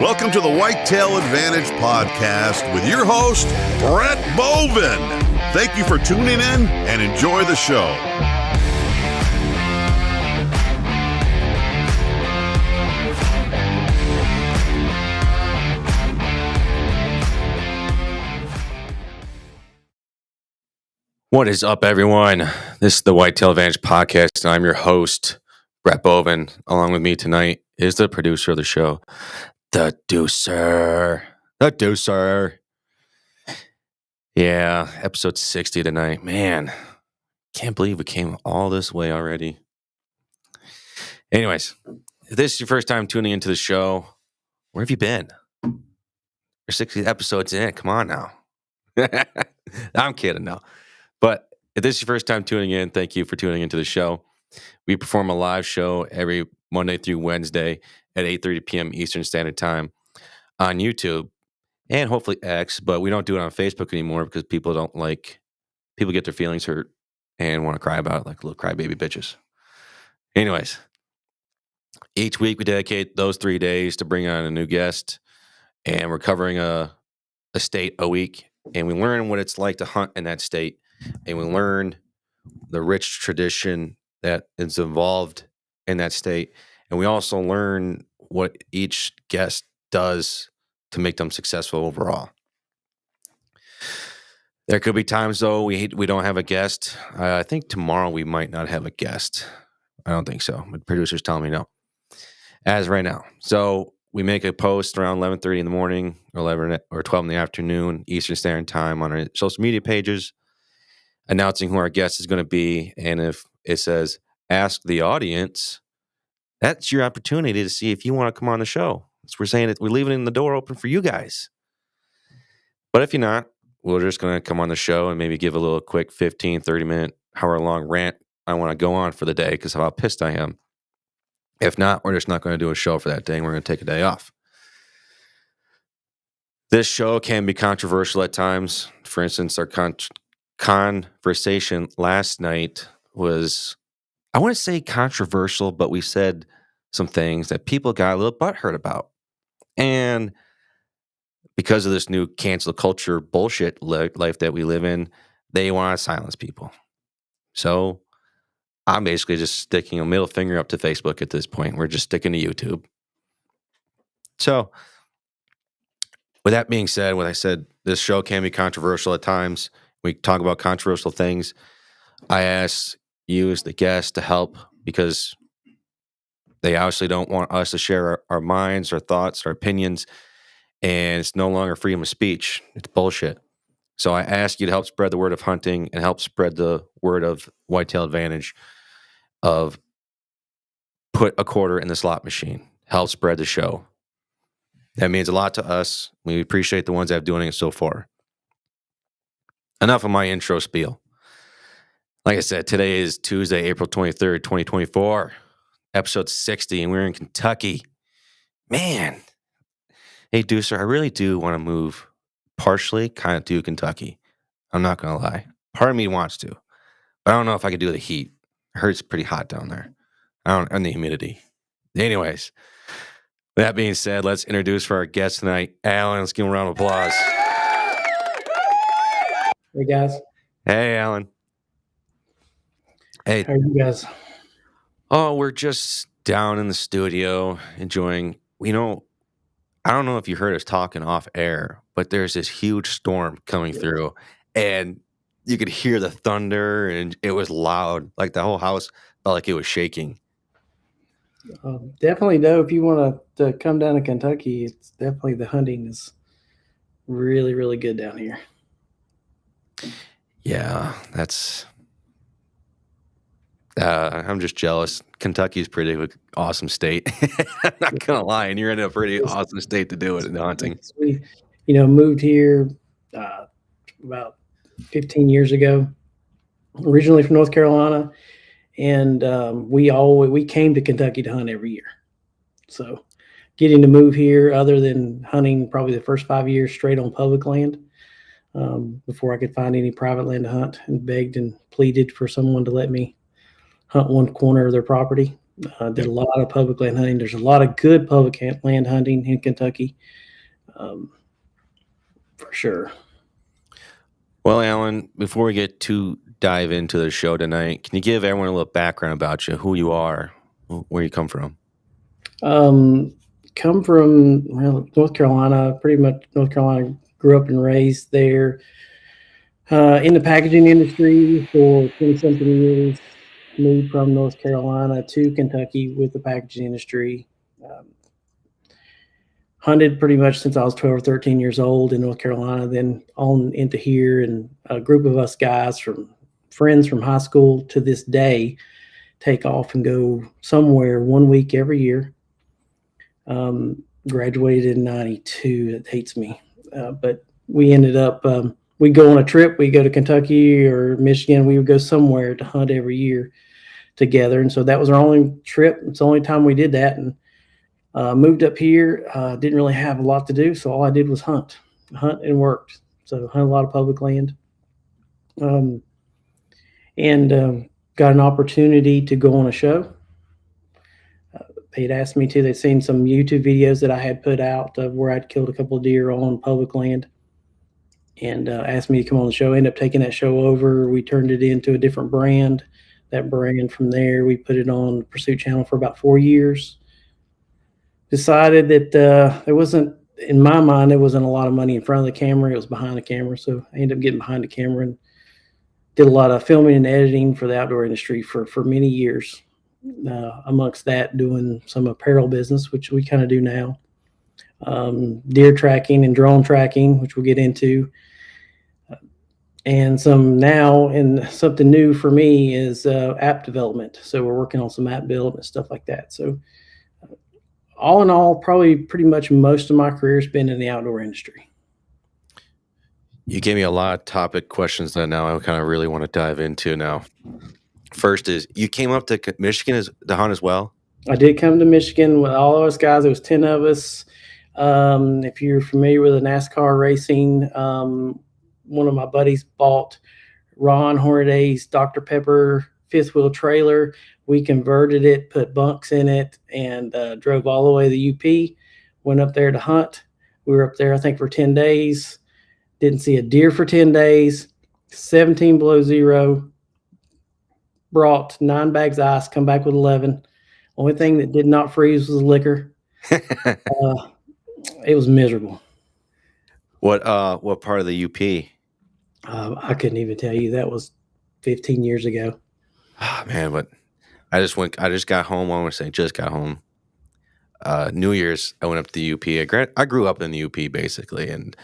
Welcome to the Whitetail Advantage Podcast with your host, Brett Bovin. Thank you for tuning in and enjoy the show. What is up, everyone? This is the Whitetail Advantage Podcast, and I'm your host, Brett Bovin. Along with me tonight is the producer of the show, the Deucer. The Deucer. Yeah, episode 60 tonight. Man, can't believe we came all this way already. Anyways, if this is your first time tuning into the show, where have you been? We're 60 episodes in. Come on now. I'm kidding now. But if this is your first time tuning in, thank you for tuning into the show. We perform a live show every Monday through Wednesday at 8:30 p.m. Eastern Standard Time on YouTube and hopefully X, but we don't do it on Facebook anymore because people get their feelings hurt and want to cry about it like little crybaby bitches. Anyways, each week we dedicate those 3 days to bring on a new guest, and we're covering a state a week, and we learn what it's like to hunt in that state. And we learn the rich tradition that is involved in that state. And we also learn what each guest does to make them successful overall. There could be times, though, we don't have a guest. I think tomorrow we might not have a guest. I don't think so. But producers telling me no. As right now. So we make a post around 11:30 in the morning, or 11 or 12 in the afternoon, Eastern Standard Time on our social media pages, announcing who our guest is going to be. And if it says, ask the audience, that's your opportunity to see if you want to come on the show. So we're saying that we're leaving the door open for you guys. But if you're not, we're just going to come on the show and maybe give a little quick 15, 30-minute, however long rant I want to go on for the day because of how pissed I am. If not, we're just not going to do a show for that day, and we're going to take a day off. This show can be controversial at times. For instance, our conversation last night was, I wouldn't say controversial, but we said some things that people got a little butthurt about. And because of this new cancel culture bullshit life that we live in, they want to silence people. So I'm basically just sticking a middle finger up to Facebook at this point. We're just sticking to YouTube. So with that being said, when I said this show can be controversial at times, we talk about controversial things. I ask you as the guest to help because they obviously don't want us to share our minds, our thoughts, our opinions, and it's no longer freedom of speech. It's bullshit. So I ask you to help spread the word of hunting and help spread the word of Whitetail Advantage, of put a quarter in the slot machine. Help spread the show. That means a lot to us. We appreciate the ones that have doing it so far. Enough of my intro spiel. Like I said, today is Tuesday, April 23rd, 2024, episode 60, and we're in Kentucky. Man. Hey, Deucer, I really do want to move partially kind of to Kentucky. I'm not going to lie. Part of me wants to, but I don't know if I could do the heat. I heard it's pretty hot down there. And the humidity. Anyways, that being said, let's introduce for our guest tonight, Allen. Let's give him a round of applause. Hey, guys. Hey, Allen. Hey. How are you guys? Oh, we're just down in the studio enjoying, I don't know if you heard us talking off air, but there's this huge storm coming through, and you could hear the thunder, and it was loud. Like the whole house felt like it was shaking. Definitely know if you want to come down to Kentucky, it's definitely the hunting is really, really good down here. Yeah, that's. I'm just jealous. Kentucky's pretty awesome state. I'm not gonna lie, and you're in a pretty awesome state to do it in hunting. We, moved here about 15 years ago, originally from North Carolina, and we came to Kentucky to hunt every year. So, getting to move here, other than hunting probably the first 5 years straight on public land, before I could find any private land to hunt, and begged and pleaded for someone to let me hunt one corner of their property. Did a lot of public land hunting. There's a lot of good public land hunting in Kentucky, for sure. Well, Alan, before we get to dive into the show tonight, can you give everyone a little background about you, who you are, where you come from? Come from North Carolina, pretty much North Carolina. Grew up and raised there. In the packaging industry for 20-something years. Moved from North Carolina to Kentucky with the packaging industry. Hunted pretty much since I was 12 or 13 years old in North Carolina, then on into here. And a group of us guys friends from high school to this day take off and go somewhere 1 week every year. Graduated in 92. That hates me. But we ended up, we'd go on a trip. We go to Kentucky or Michigan. We would go somewhere to hunt every year together. And so that was our only trip. It's the only time we did that. And moved up here. Didn't really have a lot to do. So all I did was hunt and worked. So hunt a lot of public land. And got an opportunity to go on a show. They'd asked me to. They'd seen some YouTube videos that I had put out of where I'd killed a couple of deer on public land, and asked me to come on the show. Ended up taking that show over. We turned it into a different brand. That brand from there, we put it on the Pursuit Channel for about 4 years. Decided that there wasn't, in my mind, there wasn't a lot of money in front of the camera. It was behind the camera. So I ended up getting behind the camera and did a lot of filming and editing for the outdoor industry for many years. Amongst that, doing some apparel business, which we kind of do now, deer tracking and drone tracking, which we'll get into, and some now. And something new for me is app development. So we're working on some app build and stuff like that. So all in all, probably pretty much most of my career has been in the outdoor industry. You gave me a lot of topic questions that now I kind of really want to dive into now. First is, you came up to Michigan to hunt as well? I did come to Michigan with all of us guys. There was 10 of us. If you're familiar with the NASCAR racing, one of my buddies bought Ron Hornaday's Dr. Pepper fifth wheel trailer. We converted it, put bunks in it, and drove all the way to the UP. Went up there to hunt. We were up there, I think, for 10 days. Didn't see a deer for 10 days. 17 below zero. Brought 9 bags of ice, come back with 11. Only thing that did not freeze was liquor. It was miserable. What part of the UP? I couldn't even tell you. That was 15 years ago. Oh, man, but I just got home. I want to say just got home. New Year's, I went up to the UP. I grew up in the UP basically, in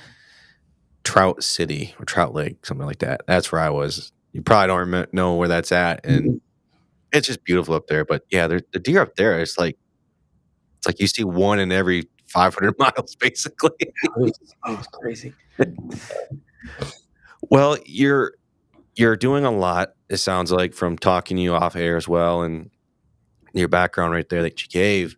Trout City or Trout Lake, something like that. That's where I was. You probably don't know where that's at, and it's just beautiful up there. But yeah, the deer up there, it's like you see one in every 500 miles, basically. It's crazy. Well, you're doing a lot, it sounds like, from talking to you off air as well, and your background right there that you gave.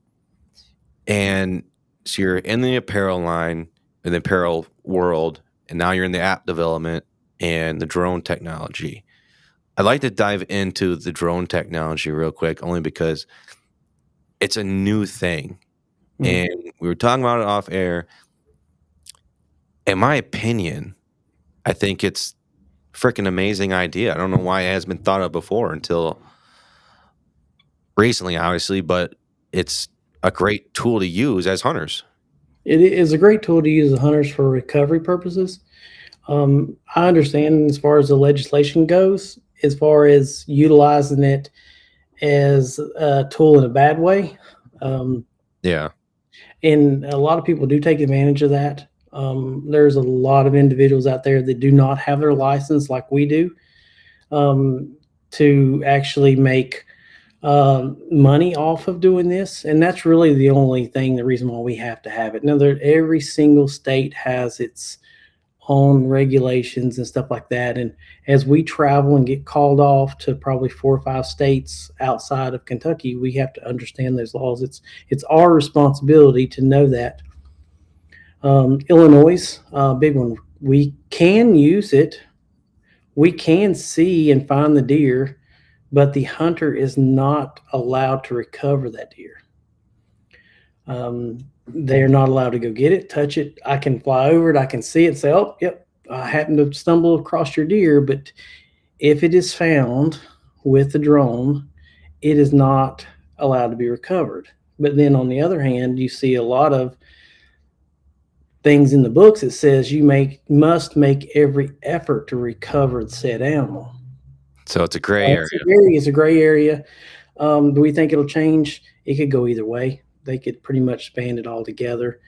And so you're in the apparel line, in the apparel world, and now you're in the app development and the drone technology. I'd like to dive into the drone technology real quick, only because it's a new thing. And we were talking about it off air. In my opinion, I think it's a freaking amazing idea. I don't know why it hasn't been thought of before until recently, obviously, but it's a great tool to use as hunters. It is a great tool to use as hunters for recovery purposes. I understand as far as the legislation goes, as far as utilizing it as a tool in a bad way. Yeah. And a lot of people do take advantage of that. There's a lot of individuals out there that do not have their license like we do, to actually make money off of doing this. And that's really the reason why we have to have it. Now, every single state has its own regulations and stuff like that. And as we travel and get called off to probably 4 or 5 states outside of Kentucky, we have to understand those laws. It's our responsibility to know that. Illinois, big one. We can use it. We can see and find the deer but the hunter is not allowed to recover that deer. They're not allowed to go get it, touch it. I can fly over it, I can see it, say, "Oh, yep, I happened to stumble across your deer." But if it is found with the drone, it is not allowed to be recovered. But then on the other hand, you see a lot of things in the books that says you must make every effort to recover the said animal. So it's a gray area. It's a gray area. Do we think it'll change? It could go either way. They could pretty much band it all together.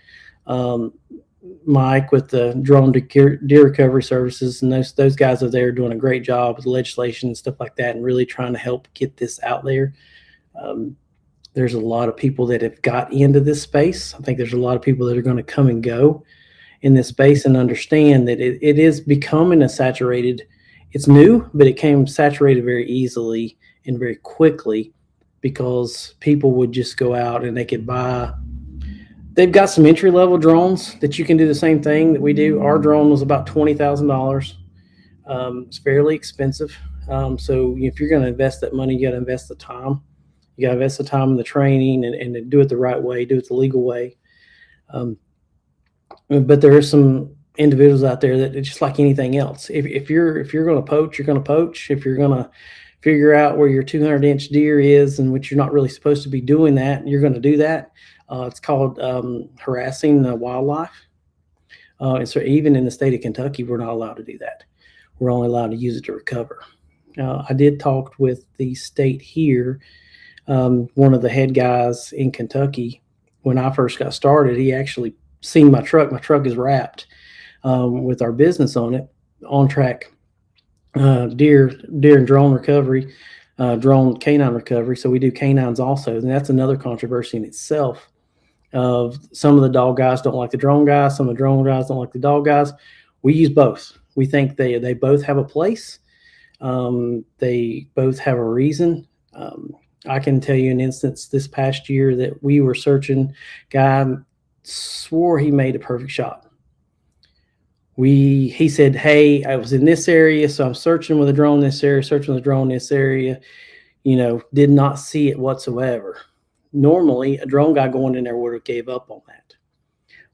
Mike with the drone deer recovery services, and those guys are there doing a great job with legislation and stuff like that, and really trying to help get this out there. There's a lot of people that have got into this space. I think there's a lot of people that are going to come and go in this space and understand that it is becoming a saturated. It's new, but it came saturated very easily and very quickly because people would just go out and they could buy. They've got some entry level drones that you can do the same thing that we do. Our drone was about $20,000. It's fairly expensive. So if you're going to invest that money, you got to invest the time. You got to invest the time in the training and do it the right way, do it the legal way. But there are some individuals out there that it's just like anything else. If you're going to poach, you're going to poach. If you're going to figure out where your 200-inch deer is and which you're not really supposed to be doing that, you're going to do that. It's called harassing the wildlife. And so even in the state of Kentucky, we're not allowed to do that. We're only allowed to use it to recover. I did talk with the state here. One of the head guys in Kentucky, when I first got started, he actually seen my truck. My truck is wrapped with our business on it, on track deer and drone recovery, drone canine recovery. So we do canines also. And that's another controversy in itself. Of some of the dog guys don't like the drone guys. Some of the drone guys don't like the dog guys. We use both. We think they both have a place. They both have a reason. I can tell you an instance this past year that we were searching. Guy swore he made a perfect shot. He said, "Hey, I was in this area, so I'm searching with a drone in this area, searching with a drone in this area." Did not see it whatsoever. Normally, a drone guy going in there would have gave up on that.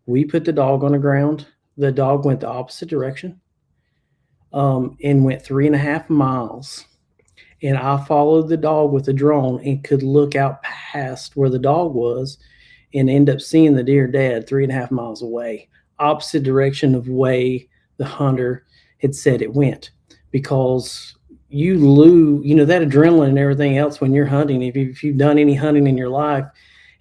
We put the dog on the ground. The dog went the opposite direction and went 3.5 miles. And I followed the dog with the drone and could look out past where the dog was and end up seeing the deer dead 3.5 miles away, opposite direction of way the hunter had said it went. Because you lose, that adrenaline and everything else when you're hunting. If you've done any hunting in your life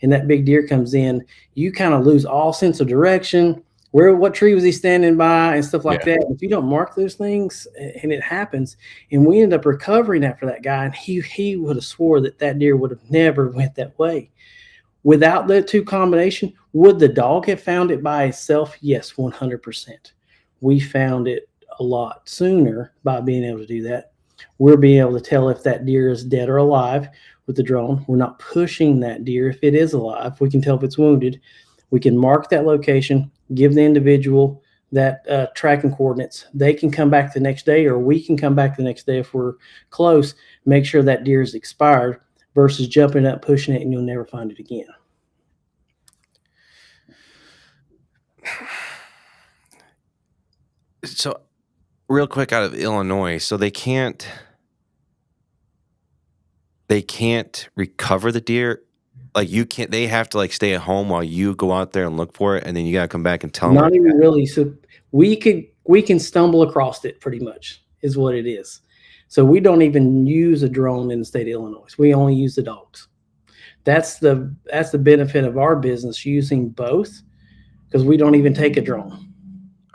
and that big deer comes in, you kind of lose all sense of direction. What tree was he standing by and stuff like that. If you don't mark those things and it happens, and we end up recovering after that guy, and he would have swore that deer would have never went that way. Without the two combination, would the dog have found it by itself? Yes, 100%. We found it a lot sooner by being able to do that. We're being able to tell if that deer is dead or alive with the drone. We're not pushing that deer. If it is alive, we can tell if it's wounded. We can mark that location, give the individual that tracking coordinates. They can come back the next day, or we can come back the next day if we're close, make sure that deer is expired versus jumping up, pushing it, and you'll never find it again. So real quick, out of Illinois, so they can't recover the deer. Like they have to stay at home while you go out there and look for it, and then you gotta come back and tell them. Not even really. So we can stumble across it, pretty much is what it is. So we don't even use a drone in the state of Illinois. We only use the dogs. That's the benefit of our business, using both, because we don't even take a drone.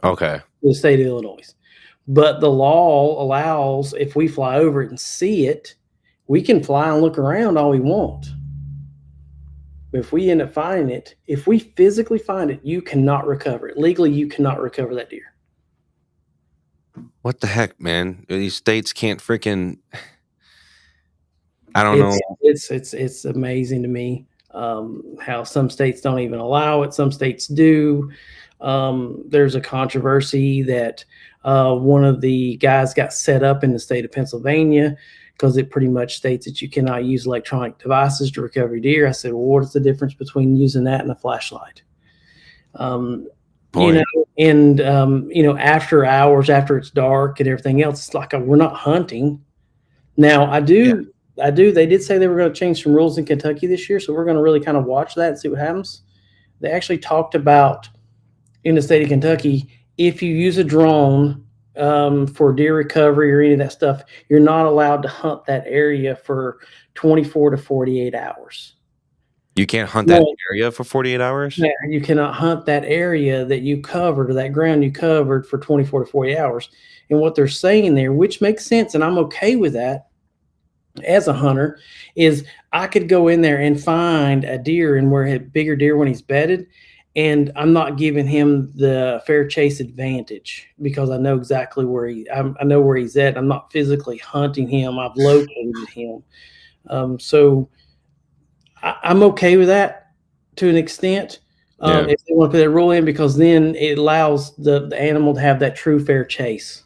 Okay. To the state of Illinois. But the law allows, if we fly over it and see it, we can fly and look around all we want. But if we end up finding it, if we physically find it, you cannot recover it. Legally, you cannot recover that deer. What the heck, man? These states can't freaking... I don't know. It's amazing to me how some states don't even allow it. Some states do. There's a controversy that one of the guys got set up in the state of Pennsylvania, because it pretty much states that you cannot use electronic devices to recover deer. I said, well, what is the difference between using that and a flashlight? You know, and after hours, after it's dark and everything else, it's like we're not hunting. Now, I do. They did say they were going to change some rules in Kentucky this year, so we're going to really kind of watch that and see what happens. They actually talked about in the state of Kentucky, if you use a drone for deer recovery or any of that stuff, you're not allowed to hunt that area for 24 to 48 hours. You can't hunt that area for 48 hours? Yeah, you cannot hunt that area that you covered or that ground you covered for 24 to 48 hours. And what they're saying there, which makes sense, and I'm okay with that as a hunter, is I could go in there and find a deer and where a bigger deer when he's bedded, and I'm not giving him the fair chase advantage because I know exactly where I know where he's at. I'm not physically hunting him. I've located him. So I'm okay with that to an extent. If they want to put that rule in, because then it allows the animal to have that true fair chase.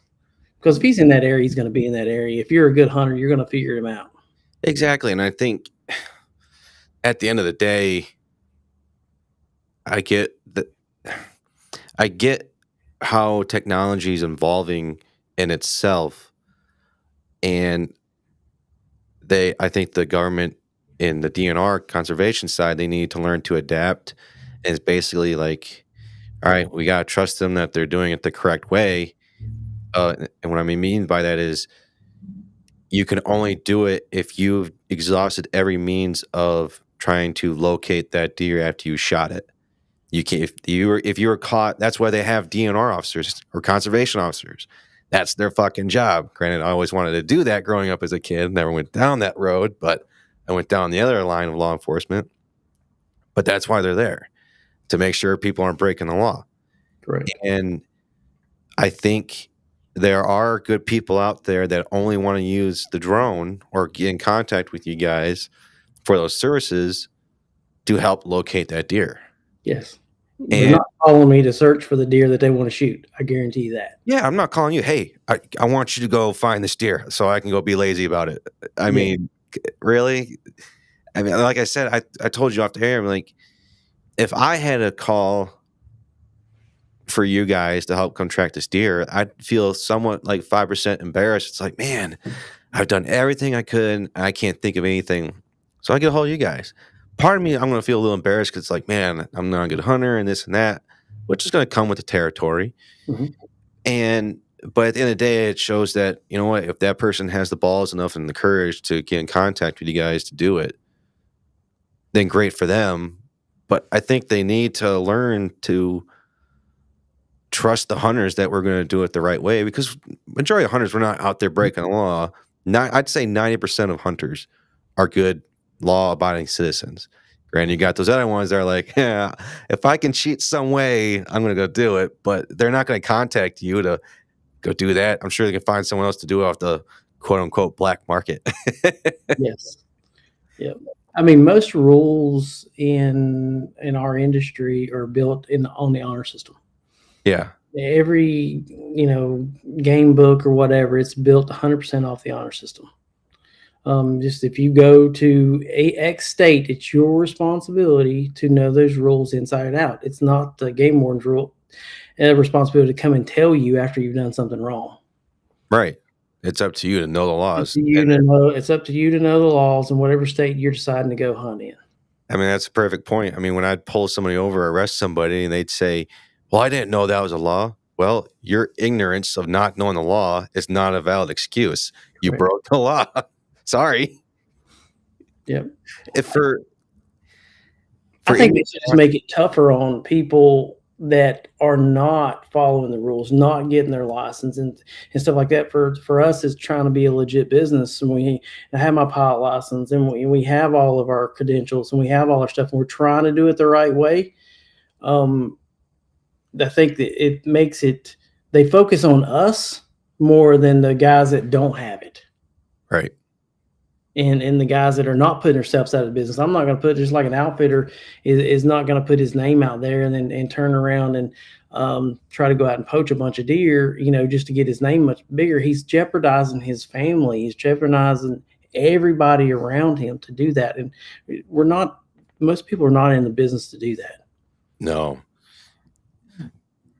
Because if he's in that area, he's going to be in that area. If you're a good hunter, you're going to figure him out. Exactly. And I think at the end of the day, I get how technology is evolving in itself. And I think the government in the DNR conservation side, they need to learn to adapt. And it's basically like, all right, we got to trust them that they're doing it the correct way. And what I mean by that is you can only do it if you've exhausted every means of trying to locate that deer after you shot it. You can't, if you were caught, that's why they have DNR officers or conservation officers. That's their fucking job. Granted, I always wanted to do that growing up as a kid. Never went down that road, but I went down the other line of law enforcement. But that's why they're there, to make sure people aren't breaking the law. Correct. And I think there are good people out there that only want to use the drone or get in contact with you guys for those services to help locate that deer. Yes. They're not calling me to search for the deer that they want to shoot. I guarantee that. Yeah, I'm not calling you, hey, I want you to go find this deer so I can go be lazy about it. I mean, really? I mean, like I said, I told you off the air, I'm like, if I had a call for you guys to help come track this deer, I'd feel somewhat like 5% embarrassed. It's like, man, I've done everything I could, and I can't think of anything. So I get a hold of you guys. Part of me, I'm going to feel a little embarrassed because it's like, man, I'm not a good hunter and this and that, which is going to come with the territory. Mm-hmm. But at the end of the day, it shows that, you know what, if that person has the balls enough and the courage to get in contact with you guys to do it, then great for them. But I think they need to learn to trust the hunters that we're going to do it the right way, because majority of hunters, we're not out there breaking the law. I'd say 90% of hunters are good law-abiding citizens. Granted, you got those other ones that are like, yeah, if I can cheat some way, I'm going to go do it. But they're not going to contact you to go do that. I'm sure they can find someone else to do it off the quote-unquote black market. Yes. Yep. I mean, most rules in our industry are built on the honor system. Yeah. Every, game book or whatever, it's built 100% off the honor system. Just if you go to X state, it's your responsibility to know those rules inside and out. It's not the game warden's responsibility to come and tell you after you've done something wrong. Right. It's up to you to know the laws. It's up to you to know the laws in whatever state you're deciding to go hunt in. I mean, that's a perfect point. I mean, when I'd pull somebody over, arrest somebody, and they'd say, well, I didn't know that was a law. Well, your ignorance of not knowing the law is not a valid excuse. You broke the law. Sorry. Yep. I think it should just make it tougher on people that are not following the rules, not getting their license and stuff like that. For us, it's trying to be a legit business. And I have my pilot license, and we have all of our credentials, and we have all our stuff, and we're trying to do it the right way. I think that it makes it, they focus on us more than the guys that don't have it. Right. and the guys that are not putting themselves out of business. I'm not going to put, just like an outfitter is not going to put his name out there and turn around and try to go out and poach a bunch of deer, just to get his name much bigger. He's jeopardizing his family. He's jeopardizing everybody around him to do that. And most people are not in the business to do that. No.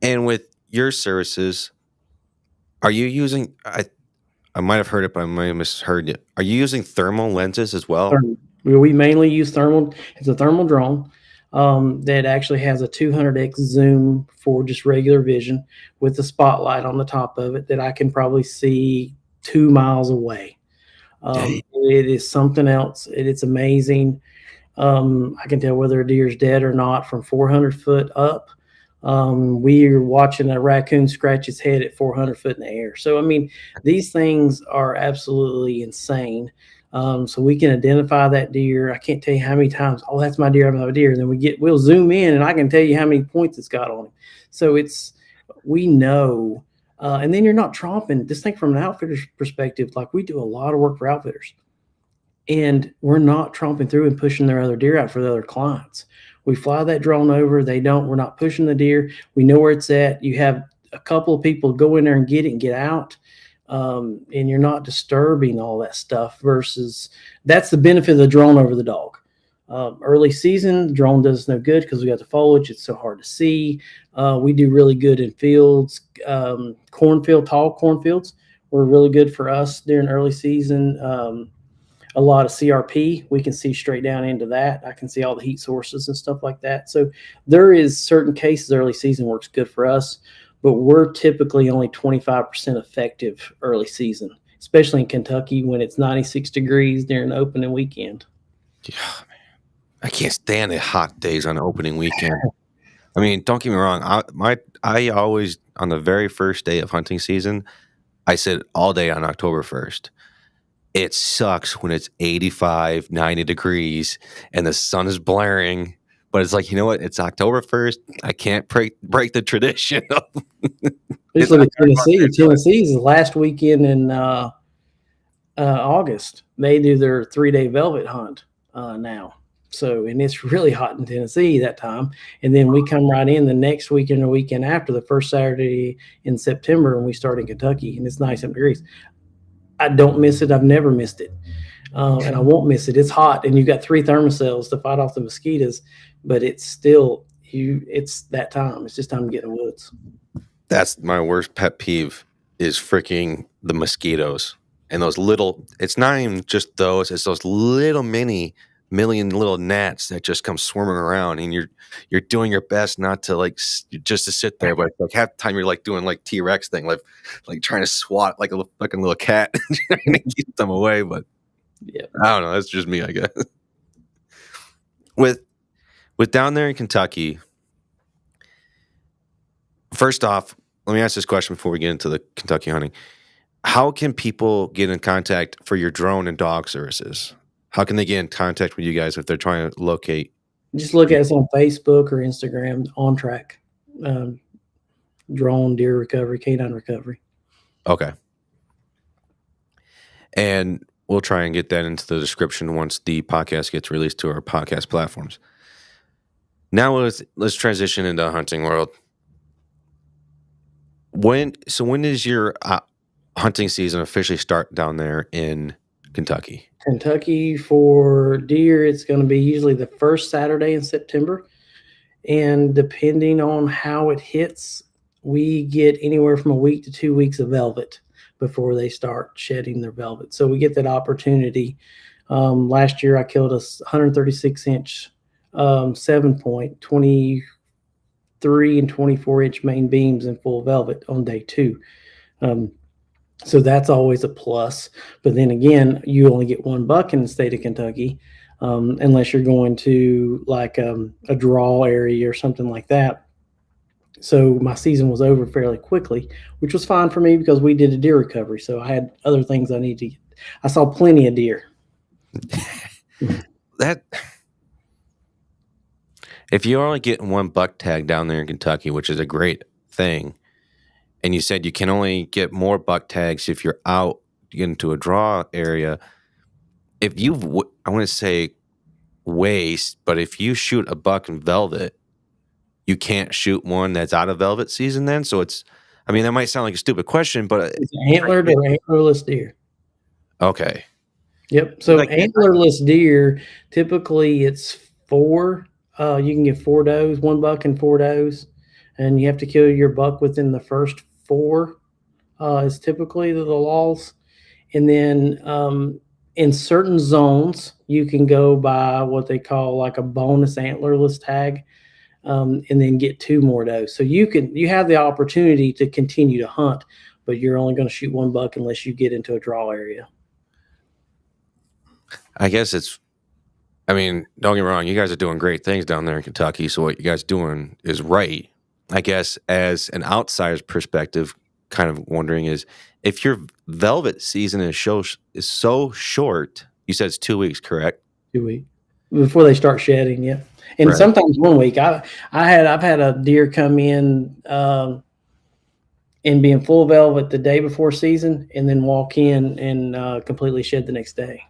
And with your services, are you using, I might have heard it, but I might have misheard it. Are you using thermal lenses as well? We mainly use thermal. It's a thermal drone that actually has a 200x zoom for just regular vision with a spotlight on the top of it that I can probably see 2 miles away. It is something else. It's amazing. I can tell whether a deer is dead or not from 400 foot up. We are watching a raccoon scratch its head at 400 foot in the air. So, I mean, these things are absolutely insane. So we can identify that deer. I can't tell you how many times, oh, that's my deer, I'm my deer. And then we'll zoom in and I can tell you how many points it's got on him. So we know, and then you're not tromping. Just think from an outfitter's perspective, like we do a lot of work for outfitters and we're not tromping through and pushing their other deer out for the other clients. We fly that drone over. We're not pushing the deer. We know where it's at. You have a couple of people go in there and get it and get out. And you're not disturbing all that stuff versus that's the benefit of the drone over the dog. Early season, the drone does us no good because we got the foliage. It's so hard to see. We do really good in fields, tall cornfields were really good for us during early season. A lot of CRP, we can see straight down into that. I can see all the heat sources and stuff like that. So there is certain cases early season works good for us, but we're typically only 25% effective early season, especially in Kentucky when it's 96 degrees during the opening weekend. Yeah, man. I can't stand the hot days on the opening weekend. I mean, don't get me wrong. I always, on the very first day of hunting season, I sit all day on October 1st. It sucks when it's 85, 90 degrees and the sun is blaring, but it's like, you know what? It's October 1st. I can't break the tradition. Just look at Tennessee. Tennessee's the last weekend in August. They do their 3-day velvet hunt now. So, and it's really hot in Tennessee that time. And then we come right in the next weekend or weekend after, the first Saturday in September, and we start in Kentucky, and it's 97 degrees. I don't miss it. I've never missed it. And I won't miss it. It's hot and you've got 3 thermocells to fight off the mosquitoes, but it's still, it's that time. It's just time to get in the woods. That's my worst pet peeve is freaking the mosquitoes and those little, it's not even just those, it's those little million little gnats that just come swarming around and you're doing your best not to like just to sit there, but like half the time you're like doing like T-Rex thing, like trying to swat like a fucking little cat trying to keep them away. But yeah, I don't know. That's just me, I guess. With down there in Kentucky, first off, let me ask this question before we get into the Kentucky hunting. How can people get in contact for your drone and dog services? How can they get in contact with you guys if they're trying to locate? Just look at us on Facebook or Instagram, On Track, drone, deer recovery, canine recovery. Okay. And we'll try and get that into the description once the podcast gets released to our podcast platforms. Now let's transition into the hunting world. When does your hunting season officially start down there in Kentucky? Kentucky for deer, it's going to be usually the first Saturday in September. And depending on how it hits, we get anywhere from a week to 2 weeks of velvet before they start shedding their velvet. So we get that opportunity. Last year I killed a 136-inch 7-point, 23 and 24-inch main beams in full velvet on day 2. So that's always a plus. But then again, you only get 1 buck in the state of Kentucky, unless you're going to like a draw area or something like that. So my season was over fairly quickly, which was fine for me because we did a deer recovery. So I had other things I needed to get. I saw plenty of deer. If you're only getting 1 buck tag down there in Kentucky, which is a great thing, and you said you can only get more buck tags if you're out into a draw area, if you, I want to say waste, but if you shoot a buck in velvet, you can't shoot one that's out of velvet season then? So it's, I mean, that might sound like a stupid question, but It's antlered or antlerless deer. okay. Yep. So Like, antlerless deer, typically it's 4. You can get 4 does, 1 buck and 4 does, and you have to kill your buck within the first 4. Is typically the laws, and then in certain zones you can go by what they call like a bonus antlerless tag, and then get 2 more does. So you have the opportunity to continue to hunt, but you're only going to shoot 1 buck unless you get into a draw area. I guess it's, I mean, don't get me wrong, you guys are doing great things down there in Kentucky, so what you guys doing is right. I guess as an outsider's perspective, kind of wondering is, if your velvet season is so short, you said it's 2 weeks, correct? 2 weeks before they start shedding, yeah. And Right. sometimes 1 week. I've had a deer come in and be in full velvet the day before season, and then walk in and completely shed the next day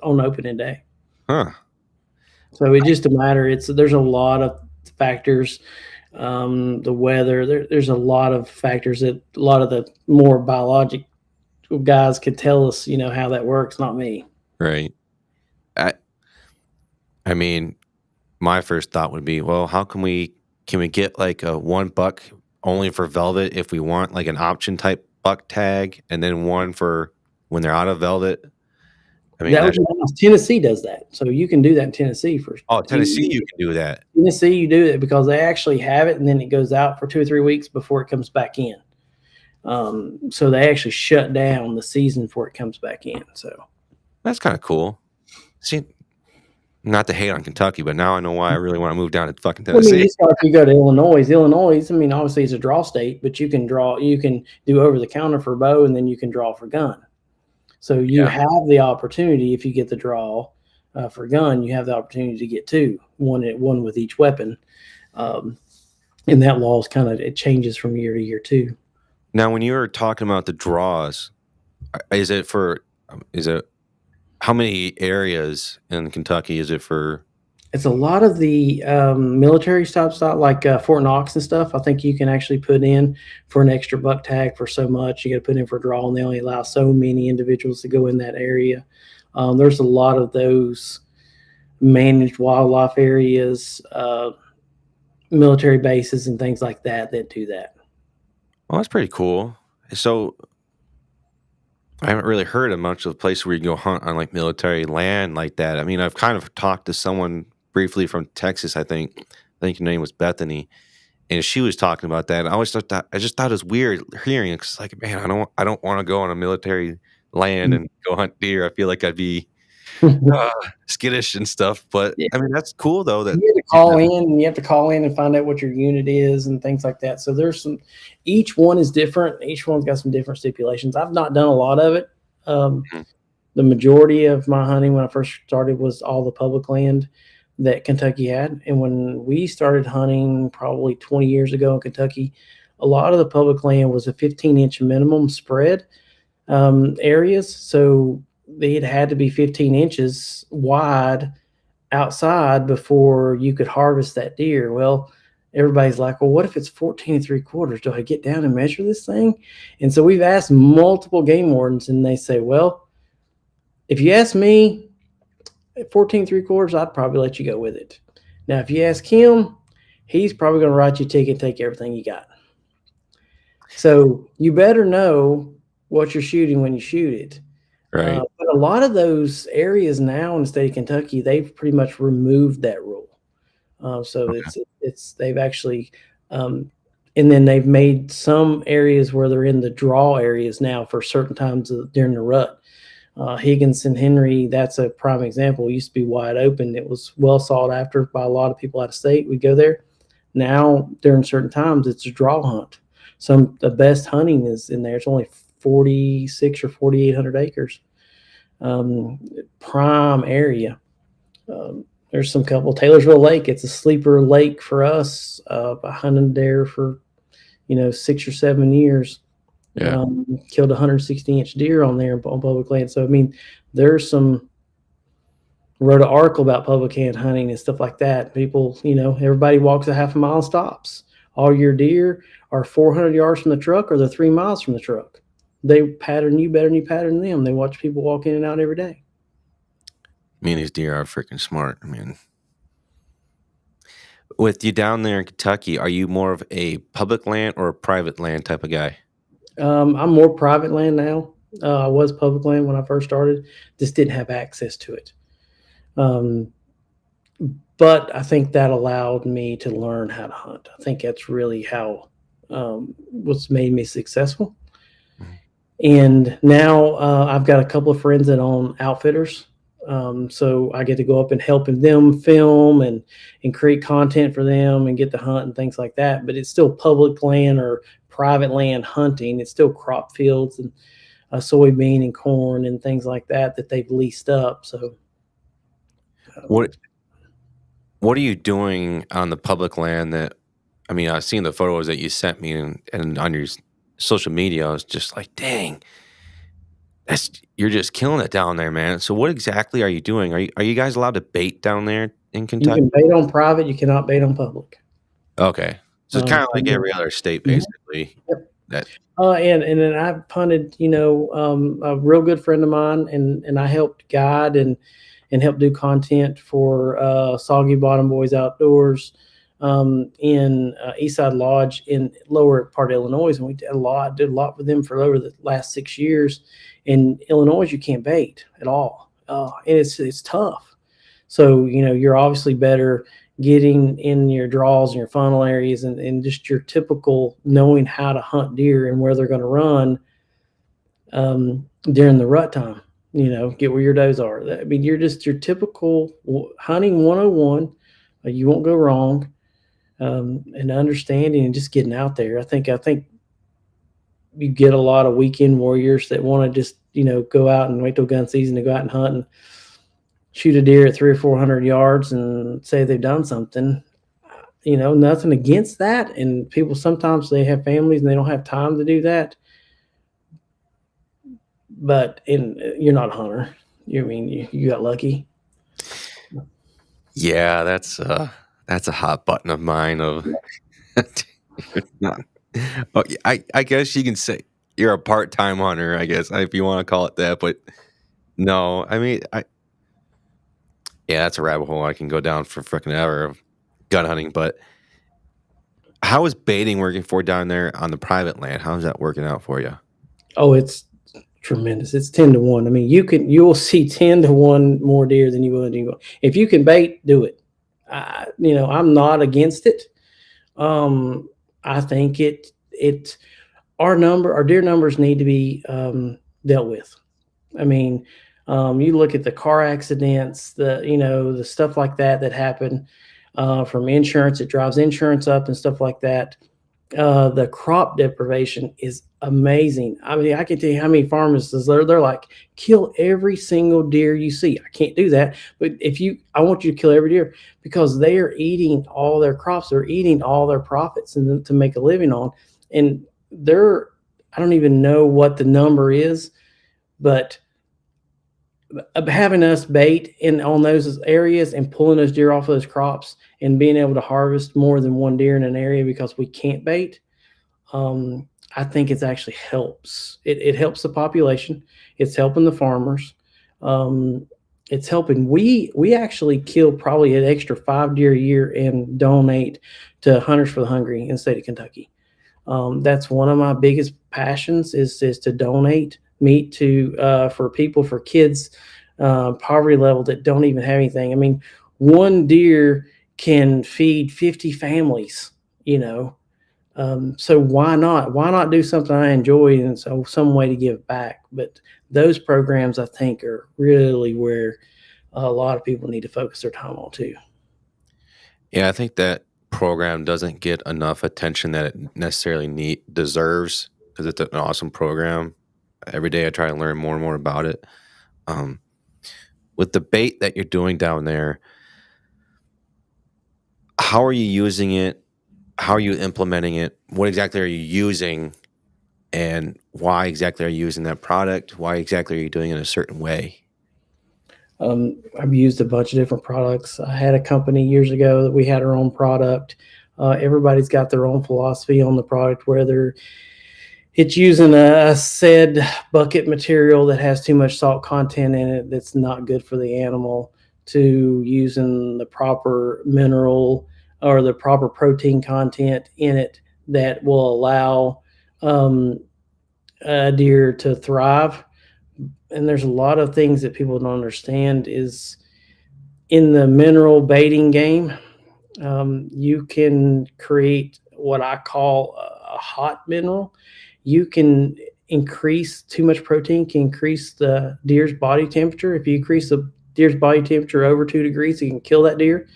on opening day. Huh. So it's just a matter. There's a lot of factors, the weather. There's a lot of factors that a lot of the more biological guys could tell us, how that works. Not me. Right. I mean, my first thought would be, well, how can we get like a 1 buck only for velvet if we want like an option type buck tag, and then one for when they're out of velvet? I mean, Tennessee does that, so you can do that in Tennessee for. Oh, Tennessee, you can do that. Tennessee, you do it because they actually have it, and then it goes out for 2 or 3 weeks before it comes back in. So they actually shut down the season before it comes back in. So that's kind of cool. See, not to hate on Kentucky, but now I know why I really want to move down to fucking Tennessee. You go to Illinois. Illinois, I mean, obviously it's a draw state, but you can do over the counter for bow, and then you can draw for gun. So you have the opportunity, if you get the draw for gun, you have the opportunity to get 2, one with each weapon. And that law is it changes from year to year too. Now, when you were talking about the draws, is it how many areas in Kentucky is it for? It's a lot of the military stop like Fort Knox and stuff. I think you can actually put in for an extra buck tag for so much. You got to put in for a draw, and they only allow so many individuals to go in that area. There's a lot of those managed wildlife areas, military bases, and things like that do that. Well, that's pretty cool. So I haven't really heard of much of a place where you can go hunt on like military land like that. I mean, I've kind of talked to someone briefly from Texas. I think her name was Bethany, and she was talking about that. And I just thought it was weird hearing it, because like, man, I don't want to go on a military land and go hunt deer. I feel like I'd be skittish and stuff. But I mean, that's cool though. That you have to call in and find out what your unit is and things like that. So there's each one is different. Each one's got some different stipulations. I've not done a lot of it. The majority of my hunting when I first started was all the public land that Kentucky had. And when we started hunting probably 20 years ago in Kentucky, a lot of the public land was a 15-inch minimum spread areas. So it had to be 15 inches wide outside before you could harvest that deer. Well, everybody's like, well, what if it's 14 3/4? Do I get down and measure this thing? And so we've asked multiple game wardens, and they say, well, if you ask me, at 14 3/4, I'd probably let you go with it. Now, if you ask him, he's probably going to write you a ticket and take everything you got. So you better know what you're shooting when you shoot it. right. But a lot of those areas now in the state of Kentucky, they've pretty much removed that rule. So they've actually, and then they've made some areas where they're in the draw areas now for certain times during the rut. Higgins and Henry, that's a prime example. It used to be wide open. It was well sought after by a lot of people out of state. We go there. Now, during certain times, it's a draw hunt. The best hunting is in there. It's only 46 or 4,800 acres. Prime area. There's some couple. Taylorsville Lake, it's a sleeper lake for us. I hunted there for 6 or 7 years. Yeah. Killed 160-inch deer on there on public land. So I mean, there's some wrote an article about public land hunting and stuff like that. People, everybody walks a half a mile and stops. All your deer are 400 yards from the truck, or they're 3 miles from the truck. They pattern you better than you pattern them. They watch people walk in and out every day. I mean, these deer are freaking smart. I mean, with you down there in Kentucky, are you more of a public land or a private land type of guy? I'm more private land now. I was public land when I first started. Just didn't have access to it. But I think that allowed me to learn how to hunt. I think that's really how what's made me successful. Mm-hmm. And now I've got a couple of friends that own outfitters. So I get to go up and helping them film and create content for them and get to hunt and things like that. But it's still public land or private land hunting. It's still crop fields and soybean and corn and things like that they've leased up. So what are you doing on the public land that, I mean, I've seen the photos that you sent me and on your social media, I was just like, dang, you're just killing it down there, man. So what exactly are you doing? Are you guys allowed to bait down there in Kentucky? You can bait on private. You cannot bait on public. Okay. So it's kind of like every other state, basically. Yep. And then I've hunted, a real good friend of mine, and I helped guide and help do content for Soggy Bottom Boys Outdoors in Eastside Lodge in lower part of Illinois. And we did a lot with them for over the last 6 years. In Illinois, you can't bait at all. And it's tough. So, you're obviously better getting in your draws and your funnel areas and just your typical knowing how to hunt deer and where they're going to run during the rut time. Get where your does are. I mean, you're just your typical hunting 101. You won't go wrong. And understanding and just getting out there. I think you get a lot of weekend warriors that want to just, go out and wait till gun season to go out and hunt and shoot a deer at 300 or 400 yards and say they've done something. Nothing against that. And people, sometimes they have families and they don't have time to do that. But you're not a hunter. You got lucky. Yeah, that's a hot button of mine. I guess you can say you're a part-time hunter, I guess, if you want to call it that. But no, I mean, that's a rabbit hole I can go down for freaking ever of gun hunting. But how is baiting working for down there on the private land? How is that working out for you? Oh, it's tremendous. It's 10 to 1. I mean, you will see 10 to 1 more deer than you will. If you can bait, do it. I'm not against it. I think our deer numbers need to be dealt with. I mean, you look at the car accidents, the stuff like that happen from insurance. It drives insurance up and stuff like that. The crop deprivation is amazing. I mean, I can tell you how many farmers they're like, kill every single deer you see. I can't do that, but I want you to kill every deer because they are eating all their crops. They're eating all their profits and to make a living on. And I don't even know what the number is, but having us bait on those areas and pulling those deer off of those crops and being able to harvest more than one deer in an area because we can't bait, I think it actually helps. It helps the population. It's helping the farmers. It's helping. We actually kill probably an extra 5 deer a year and donate to Hunters for the Hungry in the state of Kentucky. That's one of my biggest passions is to donate meat for kids, poverty level that don't even have anything. I mean, one deer can feed 50 families, so why not do something I enjoy and so some way to give back? But those programs I think are really where a lot of people need to focus their time on too. Yeah, I think that program doesn't get enough attention that it necessarily deserves because it's an awesome program. Every day I try to learn more and more about it. With the bait that you're doing down there, how are you using it? How are you implementing it? What exactly are you using? And why exactly are you using that product? Why exactly are you doing it a certain way? I've used a bunch of different products. I had a company years ago that we had our own product. Everybody's got their own philosophy on the product, whether it's using a said bucket material that has too much salt content in it that's not good for the animal, to using the proper mineral or the proper protein content in it that will allow a deer to thrive. And there's a lot of things that people don't understand is in the mineral baiting game. You can create what I call a hot mineral. You can increase too much protein, can increase the deer's body temperature. If you increase the deer's body temperature over 2 degrees, you can kill that deer.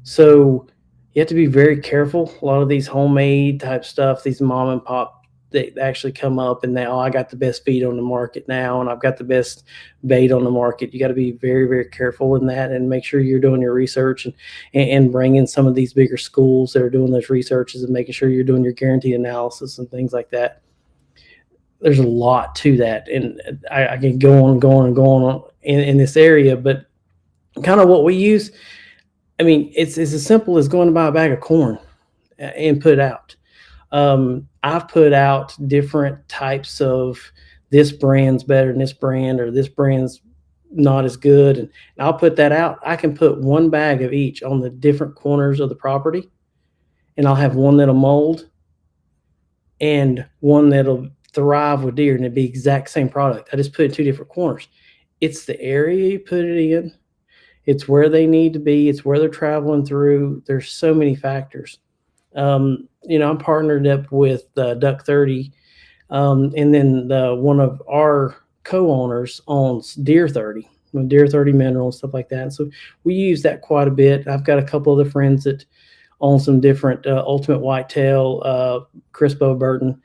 So you have to be very careful. A lot of these homemade type stuff, these mom and pop, they actually come up and I got the best feed on the market now, and I've got the best bait on the market. You got to be very, very careful in that and make sure you're doing your research and bring in some of these bigger schools that are doing those researches and making sure you're doing your guarantee analysis and things like that. There's a lot to that, and I can go on and go on and go on in this area, but kind of what we use, I mean, it's as simple as going to buy a bag of corn and put it out. I've put out different types of this brand's better than this brand, or this brand's not as good. And I'll put that out. I can put one bag of each on the different corners of the property, and I'll have one that'll mold and one that'll thrive with deer, and it'd be exact same product. I just put it in 2 different corners. It's the area you put it in. It's where they need to be. It's where they're traveling through. There's so many factors. I'm partnered up with Duck 30, and then one of our co-owners owns Deer 30, Deer 30 Mineral and stuff like that. So we use that quite a bit. I've got a couple other friends that own some different Ultimate Whitetail. Chris Burton,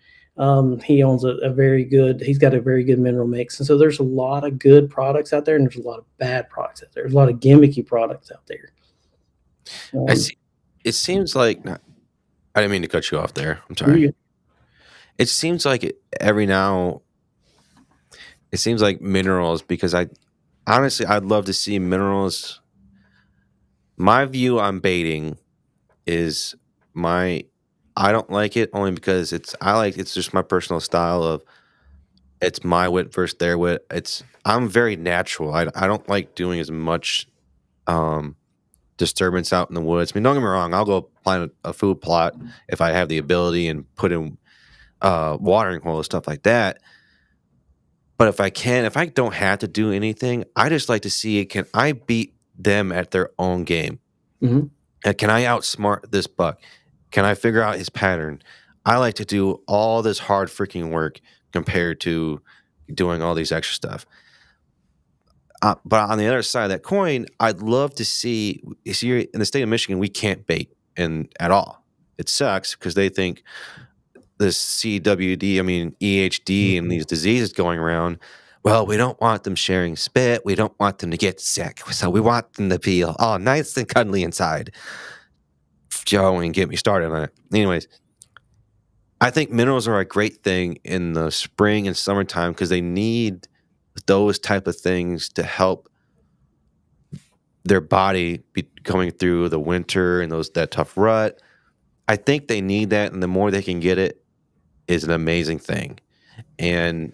he owns he's got a very good mineral mix. And so there's a lot of good products out there, and there's a lot of bad products out there. There's a lot of gimmicky products out there. I see. It seems like, I didn't mean to cut you off there. I'm sorry. It seems like it seems like minerals, because I'd love to see minerals. My view on baiting is I don't like it only because it's just my personal style of, it's my wit versus their wit. I'm very natural. I don't like doing as much disturbance out in the woods. I mean, don't get me wrong, I'll go plant a food plot if I have the ability and put in watering hole and stuff like that. But if I don't have to do anything, I just like to see, can I beat them at their own game? Mm-hmm. And can I outsmart this buck? Can I figure out his pattern? I like to do all this hard freaking work compared to doing all these extra stuff. But on the other side of that coin, I'd love to see, in the state of Michigan, we can't bait at all. It sucks because they think this EHD and these diseases going around, well, we don't want them sharing spit. We don't want them to get sick. So we want them to be all nice and cuddly inside. Joe, and get me started on it. Anyways, I think minerals are a great thing in the spring and summertime because they need those type of things to help their body be going through the winter and that tough rut. I think they need that, and the more they can get it is an amazing thing. And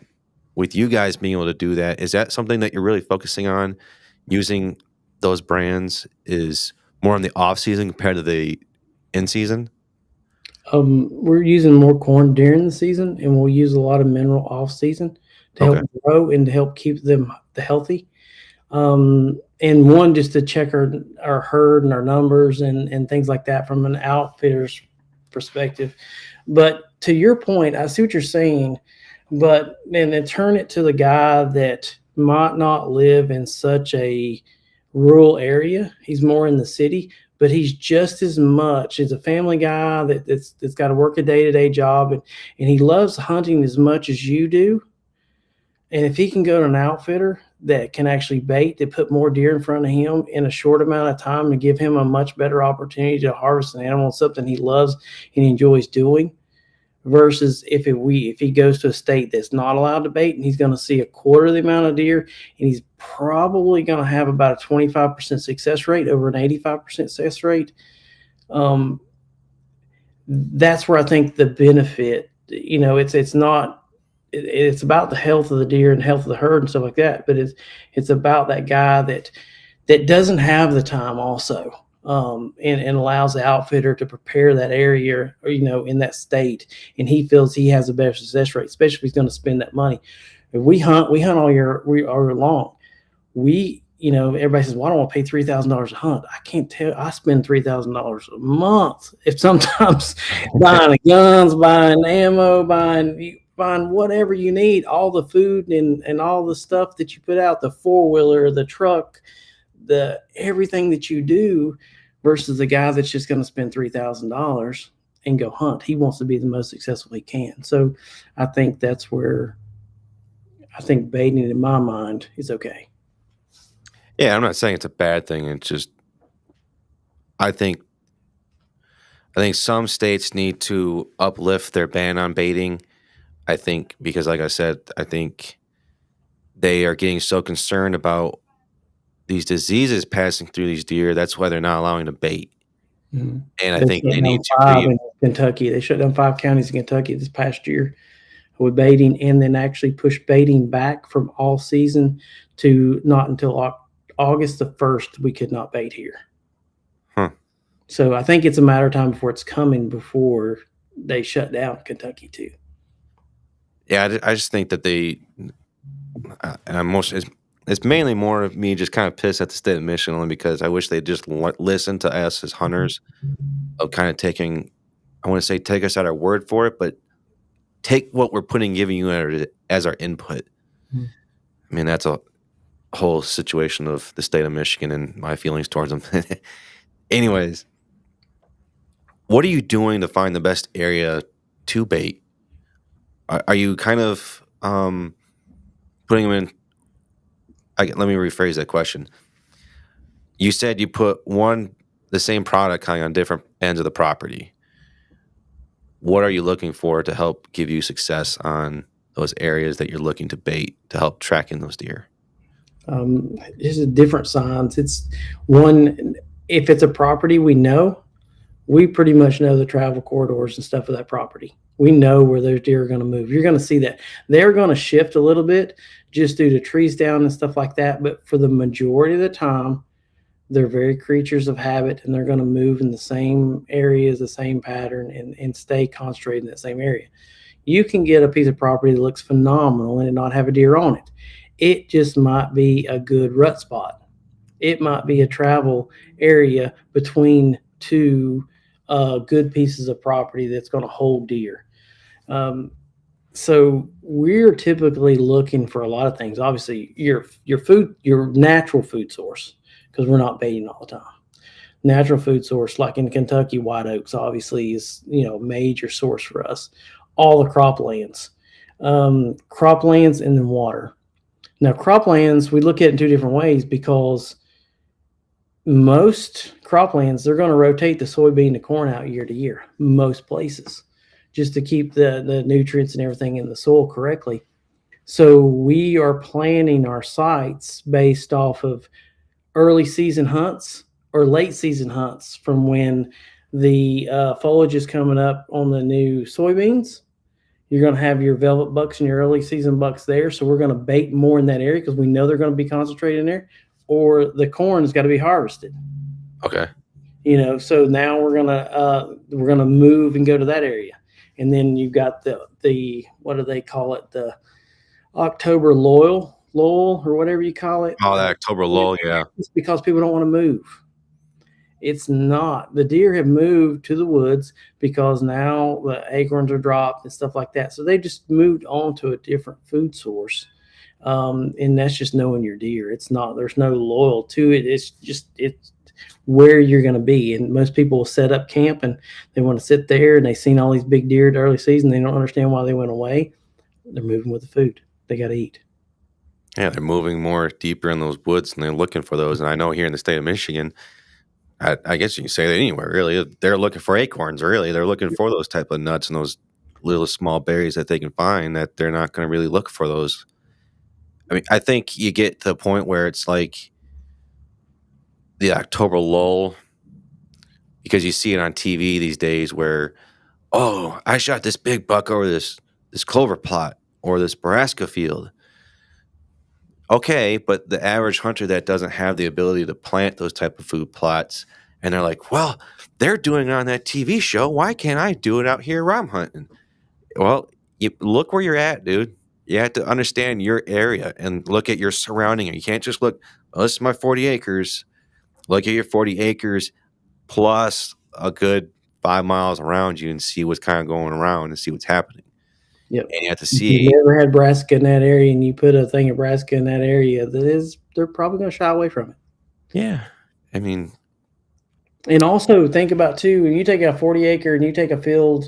with you guys being able to do that, is that something that you're really focusing on, using those brands is more in the off season compared to the in season? We're using more corn during the season, and we'll use a lot of mineral off season to help grow and to help keep them healthy. And one, just to check our herd and our numbers and things like that from an outfitter's perspective. But to your point, I see what you're saying, but then turn it to the guy that might not live in such a rural area. He's more in the city, but he's just as much as a family guy that's got to work a day-to-day job, and he loves hunting as much as you do. And if he can go to an outfitter that can actually bait, to put more deer in front of him in a short amount of time and give him a much better opportunity to harvest an animal, something he loves and enjoys doing, versus if he goes to a state that's not allowed to bait, and he's going to see a quarter of the amount of deer, and he's probably going to have about a 25% success rate over an 85% success rate. That's where I think the benefit, it's not, it's about the health of the deer and health of the herd and stuff like that, but it's about that guy that doesn't have the time also, and allows the outfitter to prepare that area, or, in that state, and he feels he has a better success rate, especially if he's going to spend that money. If we hunt all year long. Everybody says, well, I don't want to pay $3,000 a hunt. I can't tell. I spend $3,000 a month. If sometimes buying guns, buying ammo, buying whatever you need, all the food and all the stuff that you put out, the 4-wheeler, the truck, the everything that you do, versus the guy that's just going to spend $3,000 and go hunt. He wants to be the most successful he can. So I think that's where baiting, in my mind, is okay. Yeah, I'm not saying it's a bad thing. It's just, I think some states need to uplift their ban on baiting. I think because, like I said, I think they are getting so concerned about these diseases passing through these deer. That's why they're not allowing to bait. Mm-hmm. And I think they need to in Kentucky. They shut down 5 counties in Kentucky this past year with baiting, and then actually pushed baiting back from all season to not until August the 1st. We could not bait here. Huh. So I think it's a matter of time before it's coming, before they shut down Kentucky too. Yeah, I just think that they, and it's mainly more of me just kind of pissed at the state of Michigan, only because I wish they'd just listen to us as hunters, of kind of taking, I want to say take us at our word for it, but take what we're giving you as our input. Mm-hmm. I mean, that's a whole situation of the state of Michigan and my feelings towards them. Anyways, what are you doing to find the best area to bait? Are you kind of putting them in? Let me rephrase that question. You said you put the same product kind of on different ends of the property. What are you looking for to help give you success on those areas that you're looking to bait to help track in those deer? This is different signs. It's one, if it's a property we pretty much know the travel corridors and stuff of that property. We know where those deer are going to move. You're going to see that. They're going to shift a little bit just due to trees down and stuff like that. But for the majority of the time, they're very creatures of habit, and they're going to move in the same areas, the same pattern, and stay concentrated in that same area. You can get a piece of property that looks phenomenal and not have a deer on it. It just might be a good rut spot. It might be a travel area between 2 good pieces of property that's going to hold deer. So we're typically looking for a lot of things. Obviously, your food, your natural food source, because we're not baiting all the time. Natural food source, like in Kentucky, white oaks obviously is a major source for us. All the croplands, and then water. Now, croplands, we look at it in 2 different ways, because most croplands, they're going to rotate the soybean to corn out year to year, most places, just to keep the nutrients and everything in the soil correctly. So we are planning our sites based off of early season hunts or late season hunts, from when the foliage is coming up on the new soybeans. You're going to have your velvet bucks and your early season bucks there. So we're going to bait more in that area because we know they're going to be concentrated in there. Or the corn has got to be harvested. Okay. So now we're gonna move and go to that area, and then you've got the what do they call it, the October lull or whatever you call it. Oh, that October lull, yeah. It's because people don't want to move. It's not. The deer have moved to the woods because now the acorns are dropped and stuff like that. So they just moved on to a different food source. And that's just knowing your deer. It's not, there's no loyal to it. It's where you're going to be. And most people will set up camp and they want to sit there, and they've seen all these big deer at the early season. They don't understand why they went away. They're moving with the food. They got to eat. Yeah, they're moving more deeper in those woods, and they're looking for those. And I know here in the state of Michigan, I guess you can say that anywhere, really. They're looking for acorns, really. They're looking for those type of nuts and those little small berries that they can find, that they're not going to really look for those. I mean, I think you get to the point where it's like the October lull, because you see it on TV these days where, oh, I shot this big buck over this clover plot or this brassica field. Okay, but the average hunter that doesn't have the ability to plant those type of food plots, and they're like, well, they're doing it on that TV show. Why can't I do it out here where I'm hunting? Well, you look where you're at, dude. You have to understand your area and look at your surrounding. You can't just look, oh, this is my 40 acres. Look at your 40 acres plus a good 5 miles around you and see what's kind of going around and see what's happening. Yep. And you have to If see. you never had brassica in that area and you put a thing of brassica in that area, they're probably going to shy away from it. Yeah. I mean. And also think about, too, when you take a 40 acre and you take a field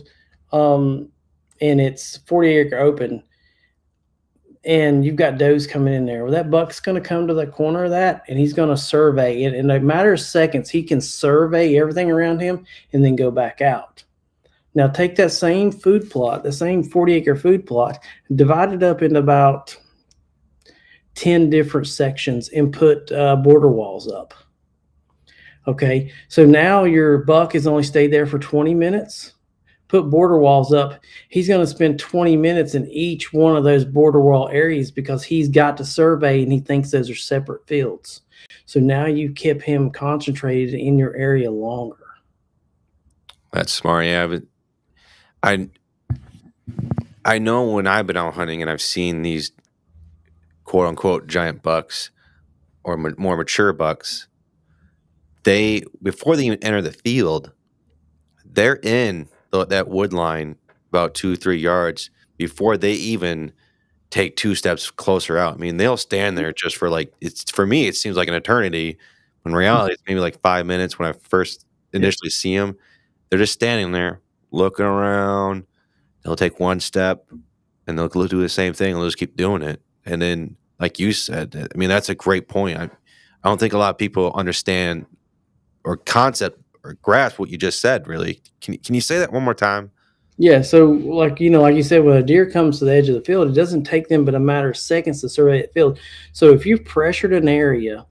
and it's 40 acre open and you've got does coming in there, well, that buck's going to come to the corner of that and he's going to survey it. In a matter of seconds, he can survey everything around him and then go back out. Now take that same food plot, the same 40 acre food plot, divide it up into about 10 different sections and put border walls up. Okay, so now your buck has only stayed there for 20 minutes. Put border walls up. He's going to spend 20 minutes in each one of those border wall areas because he's got to survey and he thinks those are separate fields. So now you keep him concentrated in your area longer. That's smart. Yeah, but I know when I've been out hunting and I've seen these quote unquote giant bucks or more mature bucks, before they even enter the field, they're in that wood line about 2-3 yards before they even take 2 steps closer out. I mean, they'll stand there just for for me, it seems like an eternity. In reality, it's maybe like 5 minutes when I first initially see them. They're just standing there looking around. They'll take 1 step and they'll do the same thing and they'll just keep doing it. And then, like you said, I mean, that's a great point. I don't think a lot of people understand or concept or grasp what you just said, really. Can you say that one more time? Yeah, so like you said, when a deer comes to the edge of the field, it doesn't take them but a matter of seconds to survey that field. So if you've pressured an area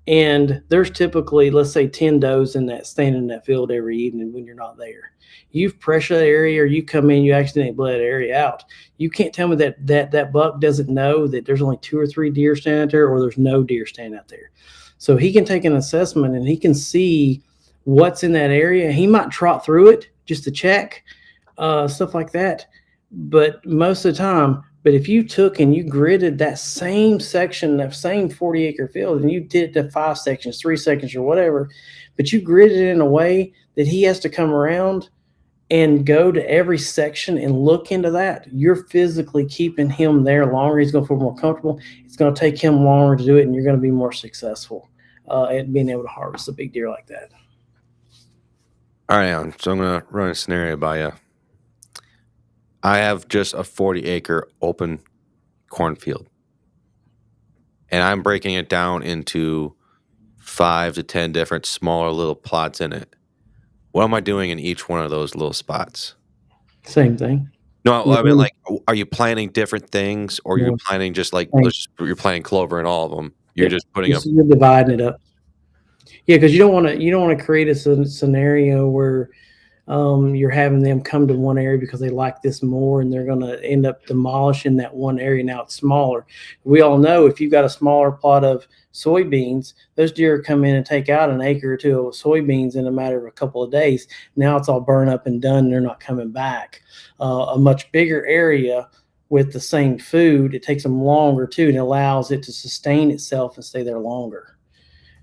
and there's typically, let's say, 10 does standing in that field every evening when you're not there. You've pressured that area or you come in, you accidentally blow that area out. You can't tell me that buck doesn't know that there's only 2 or 3 deer standing out there or there's no deer standing out there. So he can take an assessment and he can see what's in that area. He might trot through it just to check, stuff like that. But most of the time, if you took and you gridded that same section, that same 40 acre field, and you did it to 5 sections, 3 sections or whatever, but you gridded it in a way that he has to come around and go to every section and look into that, you're physically keeping him there longer. He's going to feel more comfortable. It's going to take him longer to do it, and you're going to be more successful at being able to harvest a big deer like that. All right, Alan. So I'm going to run a scenario by you. I have just a 40 acre open cornfield, and I'm breaking it down into 5 to 10 different smaller little plots in it. What am I doing in each one of those little spots? Same thing. No, I mean, like, are you planting different things, or you're planting just like you're planting clover in all of them? You're just putting up. You're dividing it up. Yeah, because you don't want to create a scenario where you're having them come to one area because they like this more, and they're going to end up demolishing that one area. Now it's smaller. We all know if you've got a smaller plot of soybeans, those deer come in and take out an acre or 2 of soybeans in a matter of a couple of days. Now it's all burned up and done, and they're not coming back. A much bigger area with the same food, it takes them longer too, and allows it to sustain itself and stay there longer.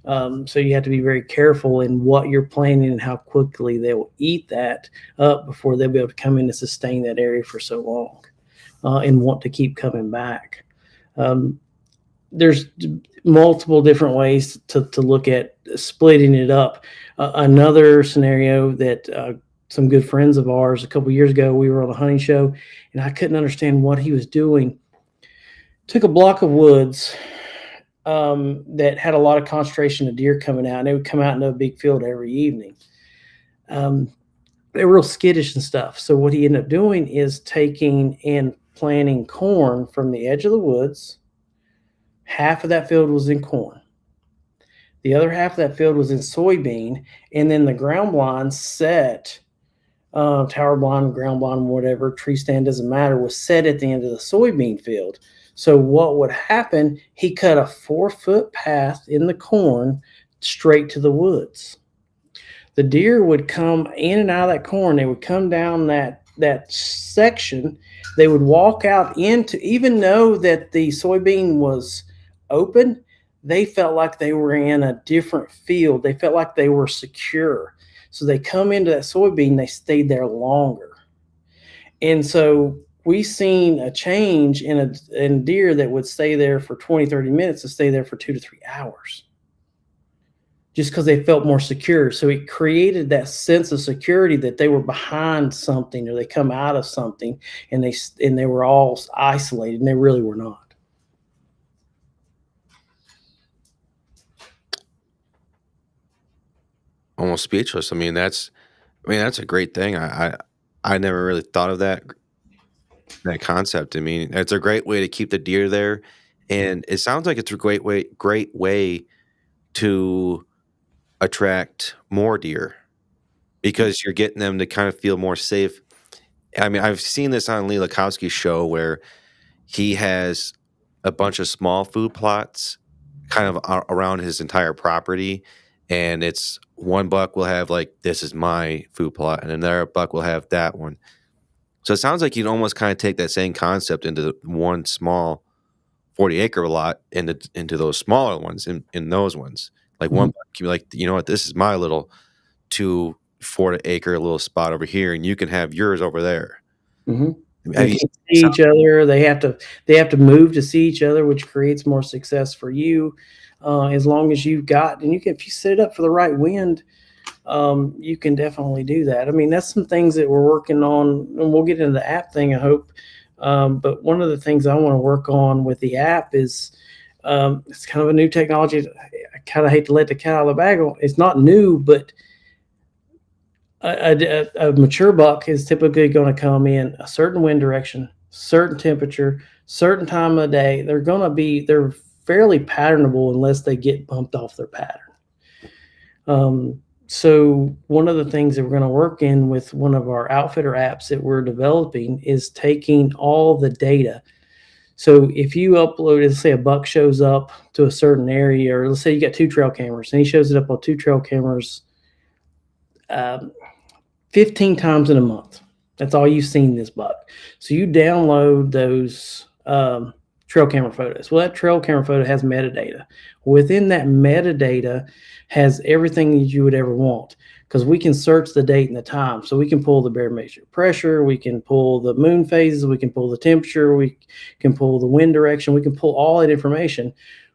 So you have to be very careful in what you're planting and how quickly they will eat that up before they'll be able to come in and sustain that area for so long and want to keep coming back. There's multiple different ways to look at splitting it up. Another scenario that some good friends of ours, a couple of years ago, we were on a hunting show, and I couldn't understand what he was doing. Took a block of woods that had a lot of concentration of deer coming out, and they would come out into a big field every evening. they're real skittish and stuff. So what he ended up doing is taking and planting corn from the edge of the woods. Half of that field was in corn. The other half of that field was in soybean, and then the ground blind set, tower blind, ground blind, whatever, tree stand, doesn't matter, was set at the end of the soybean field. So what would happen, he cut a 4-foot path in the corn straight to the woods. The deer would come in and out of that corn. They would come down that section. They would walk out into, even though that the soybean was open, they felt like they were in a different field. They felt like they were secure. So they come into that soybean, they stayed there longer. And so we seen a change in deer that would stay there for 20, 30 minutes to stay there for 2 to 3 hours. Just because they felt more secure. So it created that sense of security that they were behind something, or they come out of something, and they were all isolated, and they really were not. Almost speechless. I mean, that's a great thing. I never really thought of that concept. I mean, it's a great way to keep the deer there, and it sounds like it's a great way to attract more deer, because you're getting them to kind of feel more safe. I mean, I've seen this on Lee Lakowski's show where he has a bunch of small food plots kind of around his entire property, and it's one buck will have like, this is my food plot, and another buck will have that one. So it sounds like you'd almost kind of take that same concept into one small 40-acre lot into those smaller ones, in those ones. Like one buck can be like, you know what, this is my little 2-4 acre little spot over here, and you can have yours over there. Mm-hmm. They can't see each other. They have to move to see each other, which creates more success for you. As long as you've got, and if you set it up for the right wind, you can definitely do that. I mean, that's some things that we're working on, and we'll get into the app thing, I hope. But one of the things I want to work on with the app is, it's kind of a new technology. I kind of hate to let the cat out of the bag. It's not new, but a mature buck is typically going to come in a certain wind direction, certain temperature, certain time of the day. They're fairly patternable unless they get bumped off their pattern. So one of the things that we're going to work in with one of our outfitter apps that we're developing is taking all the data. So if you upload, let's say a buck shows up to a certain area, or let's say you got 2 trail cameras, and he shows it up on 2 trail cameras 15 times in a month. That's all you've seen this buck. So you download those trail camera photos. Well, that trail camera photo has metadata. Within that metadata has everything that you would ever want, because we can search the date and the time. So we can pull the barometric pressure, we can pull the moon phases, we can pull the temperature, we can pull the wind direction, we can pull all that information.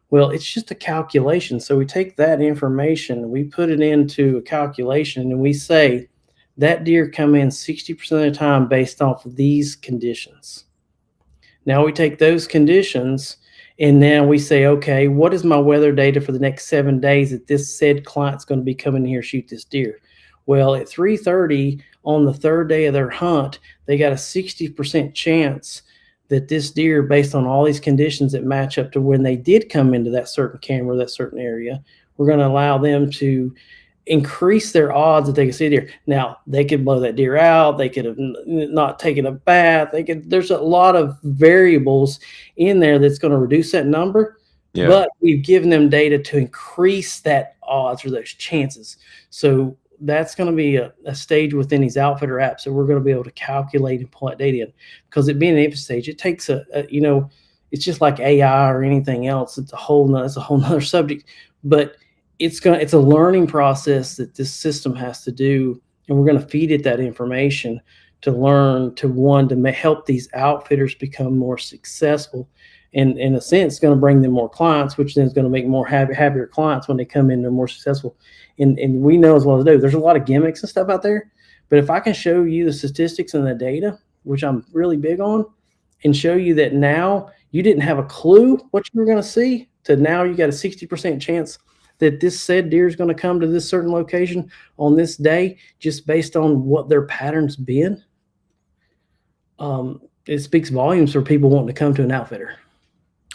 Well, it's just a calculation. So we take that information, we put it into a calculation, and we say that deer come in 60% of the time based off of these conditions. Now we take those conditions, and now we say, okay, what is my weather data for the next 7 days that this said client's going to be coming here shoot this deer? Well, at 3:30 on the 3rd day of their hunt, they got a 60% chance that this deer, based on all these conditions that match up to when they did come into that certain camera, that certain area, we're going to allow them to increase their odds that they can see deer. Now, they could blow that deer out. They could have not taken a bath. There's a lot of variables in there that's going to reduce that number. Yeah. But we've given them data to increase that odds or those chances. So that's going to be a stage within these outfitter apps that we're going to be able to calculate and pull that data in. Because it being an infant stage, it takes it's just like AI or anything else. It's a whole nother subject. But it's a learning process that this system has to do, and we're going to feed it that information to learn to help these outfitters become more successful, and in a sense, going to bring them more clients, which then is going to make more happier clients when they come in. They're more successful, and we know as well as do. There's a lot of gimmicks and stuff out there, but if I can show you the statistics and the data, which I'm really big on, and show you that now you didn't have a clue what you were going to see, to now you got a 60% chance that this said deer is going to come to this certain location on this day, just based on what their pattern's been, it speaks volumes for people wanting to come to an outfitter.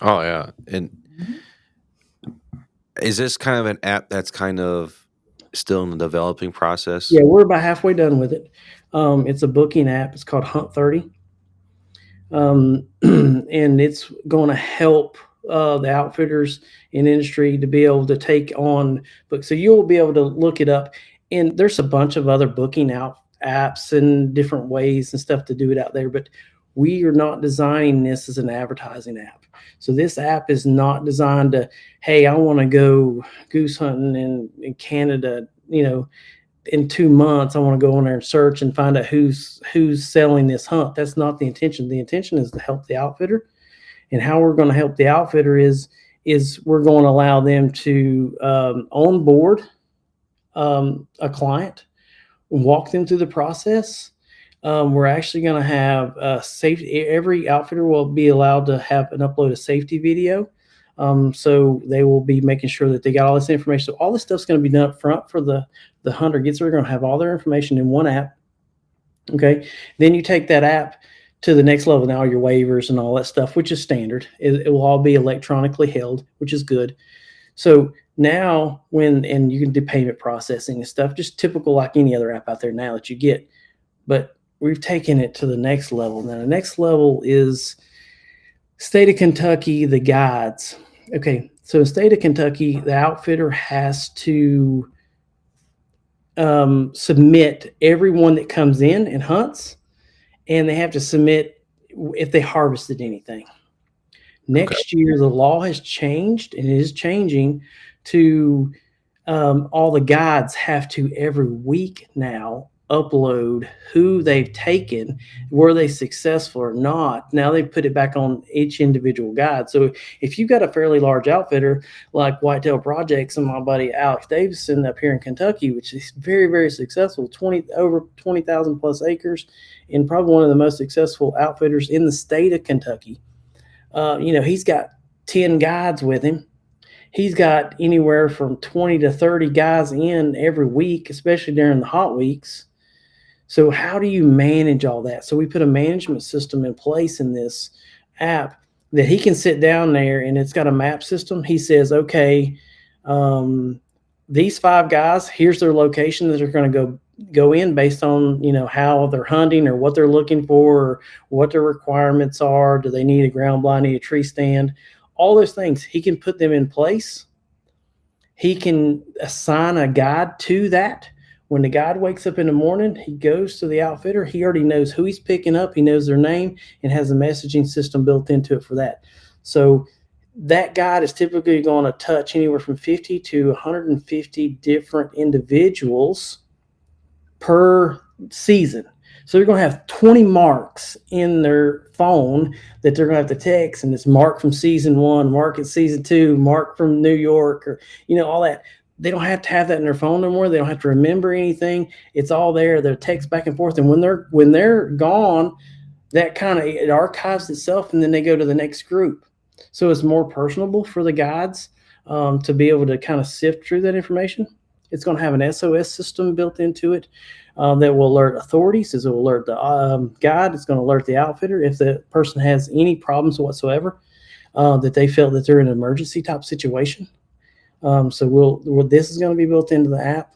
Oh yeah. And is this kind of an app that's kind of still in the developing process? Yeah, we're about halfway done with it. It's a booking app. It's called Hunt 30. And it's going to help the outfitters in industry to be able to take on books. So you'll be able to look it up. And there's a bunch of other booking out apps and different ways and stuff to do it out there. But we are not designing this as an advertising app. So this app is not designed to, hey, I want to go goose hunting in Canada, in 2 months. I want to go on there and search and find out who's selling this hunt. That's not the intention. The intention is to help the outfitter. And how we're going to help the outfitter is we're going to allow them to onboard a client, walk them through the process. We're actually going to have safety. Every outfitter will be allowed to have an upload a safety video. So they will be making sure that they got all this information. So all this stuff's going to be done up front for the hunter. They're going to have all their information in one app. Okay. Then you take that app to the next level. Now your waivers and all that stuff, which is standard. It will all be electronically held, which is good. So now and you can do payment processing and stuff, just typical like any other app out there now that you get. But we've taken it to the next level. Now the next level is state of Kentucky, the guides. Okay, so in state of Kentucky, the outfitter has to submit everyone that comes in and hunts, and they have to submit if they harvested anything. Next year, the law has changed, and it is changing to all the guides have to every week now upload who they've taken, were they successful or not. Now they put it back on each individual guide. So if you've got a fairly large outfitter like Whitetail Projects and my buddy Alex Davison up here in Kentucky, which is very, very successful, over 20,000 plus acres, and probably one of the most successful outfitters in the state of Kentucky. He's got 10 guides with him. He's got anywhere from 20 to 30 guys in every week, especially during the hot weeks. So how do you manage all that? So we put a management system in place in this app that he can sit down there, and it's got a map system. He says, okay, these 5 guys, here's their location that they're going to go in based on, how they're hunting or what they're looking for or what their requirements are. Do they need a ground blind, need a tree stand? All those things. He can put them in place. He can assign a guide to that. When the guide wakes up in the morning, he goes to the outfitter. He already knows who he's picking up. He knows their name and has a messaging system built into it for that. So that guide is typically going to touch anywhere from 50 to 150 different individuals per season. So they're going to have 20 marks in their phone that they're going to have to text, and it's mark from season 1, mark at season 2, mark from New York, or all that. They don't have to have that in their phone no more. They don't have to remember anything. It's all there. They're text back and forth, and when they're gone, that it archives itself, and then they go to the next group. So it's more personable for the guides to be able to kind of sift through that information. It's going to have an SOS system built into it that will alert authorities. It will alert the guide. It's going to alert the outfitter if the person has any problems whatsoever, that they feel that they're in an emergency type situation. So this is going to be built into the app.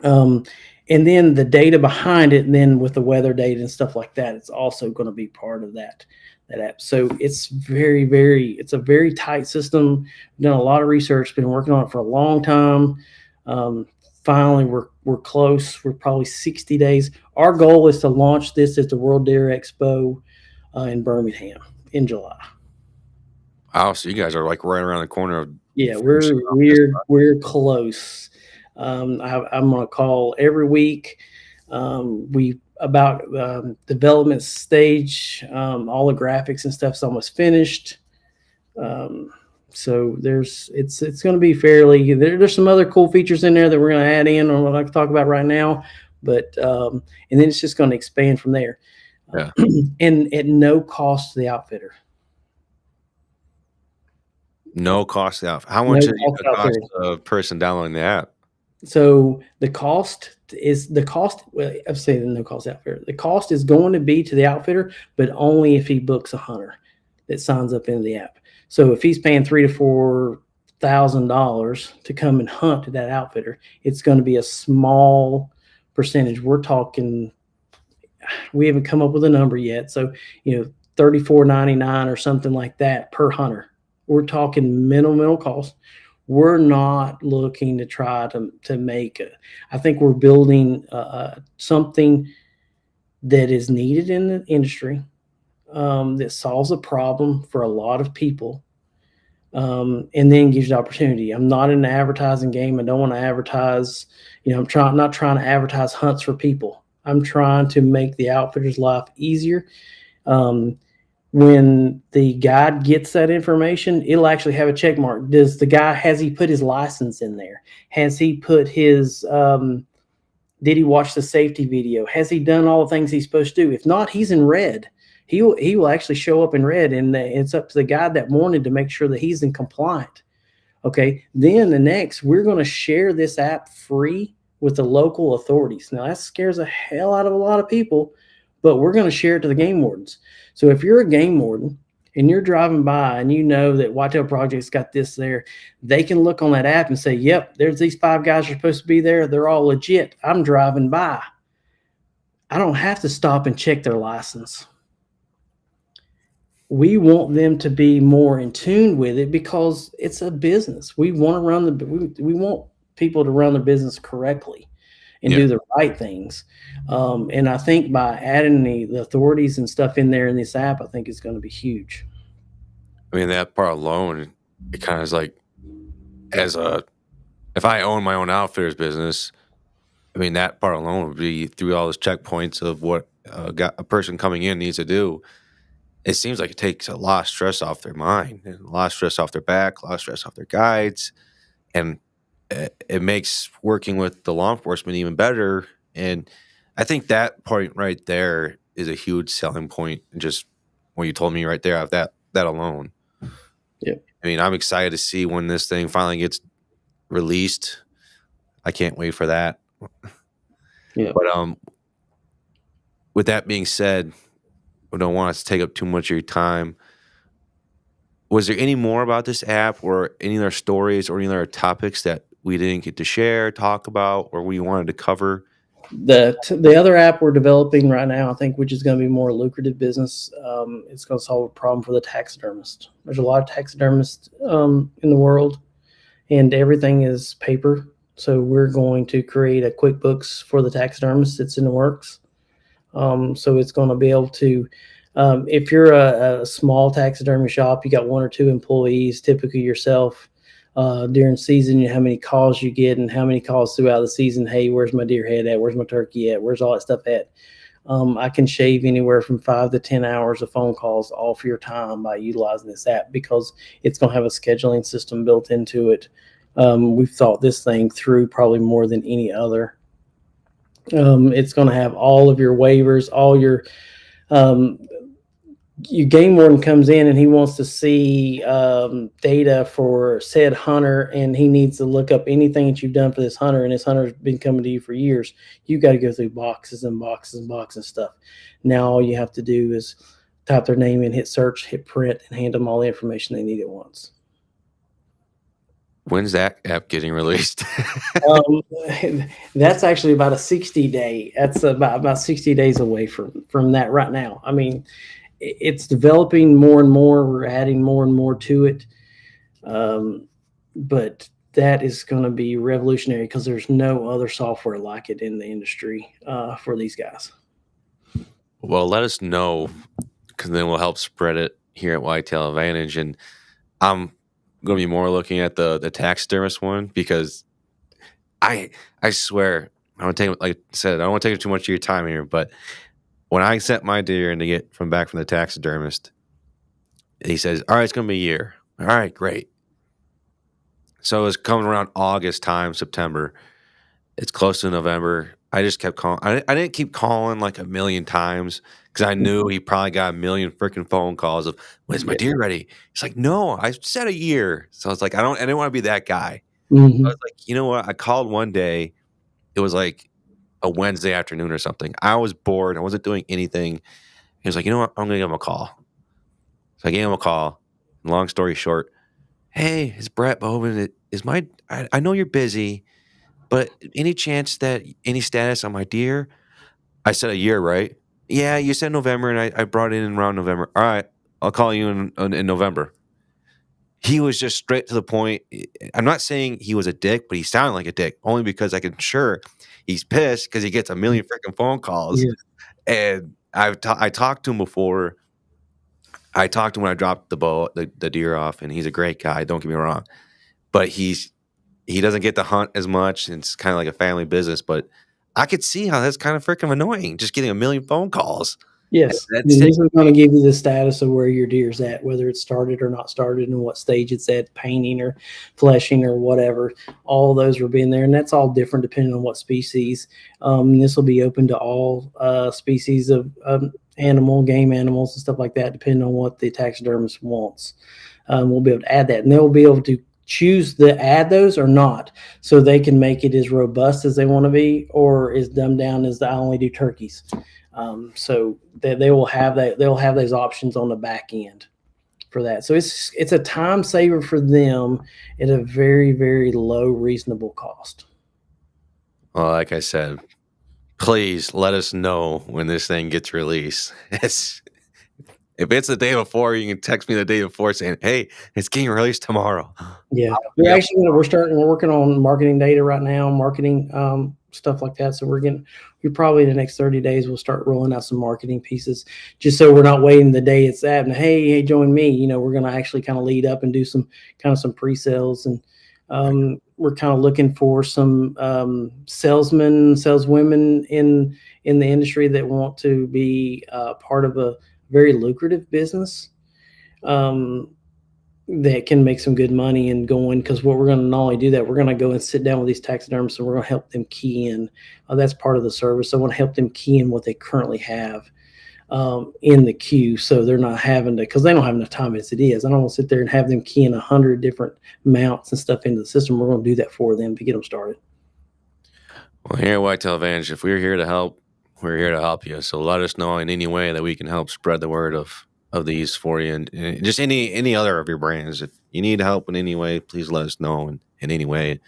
And then the data behind it, and then with the weather data and stuff like that, it's also going to be part of that app. So it's it's a very tight system. We've done a lot of research, been working on it for a long time. Finally, we're close. We're probably 60 days. Our goal is to launch this at the World Deer Expo in Birmingham in July. Wow, so you guys are like right around the corner. Yeah, we're close. I'm going to call every week. About development stage, all the graphics and stuff's almost finished. So it's going to be fairly. There's some other cool features in there that we're going to add in on what I can talk about right now, but and then it's just going to expand from there. Yeah. And at no cost to the outfitter. No cost out. How No much is cost the outfitter. cost of a person downloading the app? So the cost. Well, I'm saying no cost outfitter. The cost is going to be to the outfitter, but only if he books a hunter that signs up into the app. So if he's paying $3,000 to $4,000 to come and hunt that outfitter, it's going to be a small percentage. We're talking. We haven't come up with a number yet. So $34.99 or something like that per hunter. We're talking minimal cost. We're not looking to try to make I think we're building something that is needed in the industry, that solves a problem for a lot of people, and then gives you opportunity. I'm not in the advertising game. I don't want to advertise. I'm not trying to advertise hunts for people. I'm trying to make the outfitter's life easier. When the guide gets that information, it'll actually have a check mark. Has he put his license in there? Has he put his, did he watch the safety video? Has he done all the things he's supposed to do? If not, he's in red. He will actually show up in red, and it's up to the guide that morning to make sure that he's in compliant. Okay. Then we're going to share this app free with the local authorities. Now that scares the hell out of a lot of people, but we're going to share it to the game wardens. So if you're a game warden and you're driving by and you know that Whitetail Project's got this there, they can look on that app and say, yep, there's these 5 guys are supposed to be there. They're all legit. I'm driving by. I don't have to stop and check their license. We want them to be more in tune with it because it's a business. We want to we want people to run their business correctly and do the right things. And I think by adding the authorities and stuff in there in this app, I think it's going to be huge. I mean, that part alone, it kind of is like, if I own my own outfitter's business, I mean, that part alone would be through all those checkpoints of what a person coming in needs to do. It seems like it takes a lot of stress off their mind, and a lot of stress off their back, a lot of stress off their guides, and it makes working with the law enforcement even better. And I think that point right there is a huge selling point. Just when you told me right there, that alone. Yeah. I mean, I'm excited to see when this thing finally gets released. I can't wait for that. Yeah. But with that being said, we don't want us to take up too much of your time. Was there any more about this app or any other stories or any other topics that we didn't get to share, talk about, or we wanted to cover? The other app we're developing right now, I think, which is going to be more lucrative business, it's going to solve a problem for the taxidermist. There's a lot of taxidermists in the world, and everything is paper. So we're going to create a QuickBooks for the taxidermist. It's in the works. So it's going to be able to, if you're a small taxidermy shop, you got 1 or 2 employees, typically yourself, during season, you know how many calls you get and how many calls throughout the season. Hey, where's my deer head at? Where's my turkey at? Where's all that stuff at? I can shave anywhere from 5 to 10 hours of phone calls off your time by utilizing this app because it's going to have a scheduling system built into it. We've thought this thing through probably more than any other. It's going to have all of your waivers, all your game warden comes in and he wants to see data for said hunter, and he needs to look up anything that you've done for this hunter, and this hunter's been coming to you for years. You got to go through boxes and boxes and boxes of stuff. Now all you have to do is type their name in, hit search, hit print, and hand them all the information they need at once. When's that app getting released? That's actually about a 60-day. That's about 60 days away from that right now. I mean, it's developing more and more. We're adding more and more to it. But that is going to be revolutionary because there's no other software like it in the industry for these guys. Well, let us know, because then we'll help spread it here at Whitetail Advantage. And I'm going to be more looking at the taxidermist one, because I swear, I don't take, like I said, I don't want to take too much of your time here, but when I sent my deer in to get back from the taxidermist, he says, all right, it's going to be a year. All right, great. So it's coming around August time, September. It's close to November. I just kept calling. I didn't keep calling like a million times because I knew he probably got a million freaking phone calls of, "When's my deer ready?" He's like, "No, I said a year." So I was like, I didn't want to be that guy. I was like, you know what? I called one day. It was like a Wednesday afternoon or something. I was bored. I wasn't doing anything. He was like, you know what? I'm gonna give him a call. So I gave him a call. Long story short, hey, it's Brett Bowman. I know you're busy, but any chance that any status on my deer? I said a year, right? Yeah, you said November, and I brought it in around November. All right, I'll call you in November. He was just straight to the point. I'm not saying he was a dick, but he sounded like a dick only because I can sure he's pissed because he gets a million freaking phone calls. Yeah. And I talked to him before. I talked to him when I dropped the deer off, and he's a great guy. Don't get me wrong, but he doesn't get to hunt as much. And it's kind of like a family business, but I could see how that's kind of freaking annoying. Just getting a million phone calls. Yes. That's This is going to give you the status of where your deer's at, whether it's started or not started, and what stage it's at, painting or fleshing or whatever. All those will be in there, and that's all different depending on what species. This will be open to all species of game animals and stuff like that, depending on what the taxidermist wants. We'll be able to add that, and they'll be able to choose to add those or not, so they can make it as robust as they want to be or as dumbed down as I only do turkeys. So they will have that. They'll have those options on the back end for that. So it's a time saver for them at a very, very low, reasonable cost. Well, like I said, please let us know when this thing gets released. If it's the day before, you can text me the day before saying, "Hey, it's getting released tomorrow." Yeah, we're working on marketing data right now, marketing stuff like that. So we probably in the next 30 days we'll start rolling out some marketing pieces, just so we're not waiting the day it's at and hey, join me. We're going to actually kind of lead up and do some pre-sales, and we're kind of looking for some saleswomen in the industry that want to be part of a very lucrative business that can make some good money and going, because what we're going to not only do that, we're going to go and sit down with these taxidermists, and we're going to help them key in. That's part of the service. I want to help them key in what they currently have in the queue, so they're not having to, because they don't have enough time as it is. I don't want to sit there and have them key in 100 different mounts and stuff into the system. We're going to do that for them to get them started. Well, here at Whitetail Advantage, if we're here to help, we're here to help you. So let us know in any way that we can help spread the word of these for you, and just any other of your brands. If you need help in any way, please let us know in any way.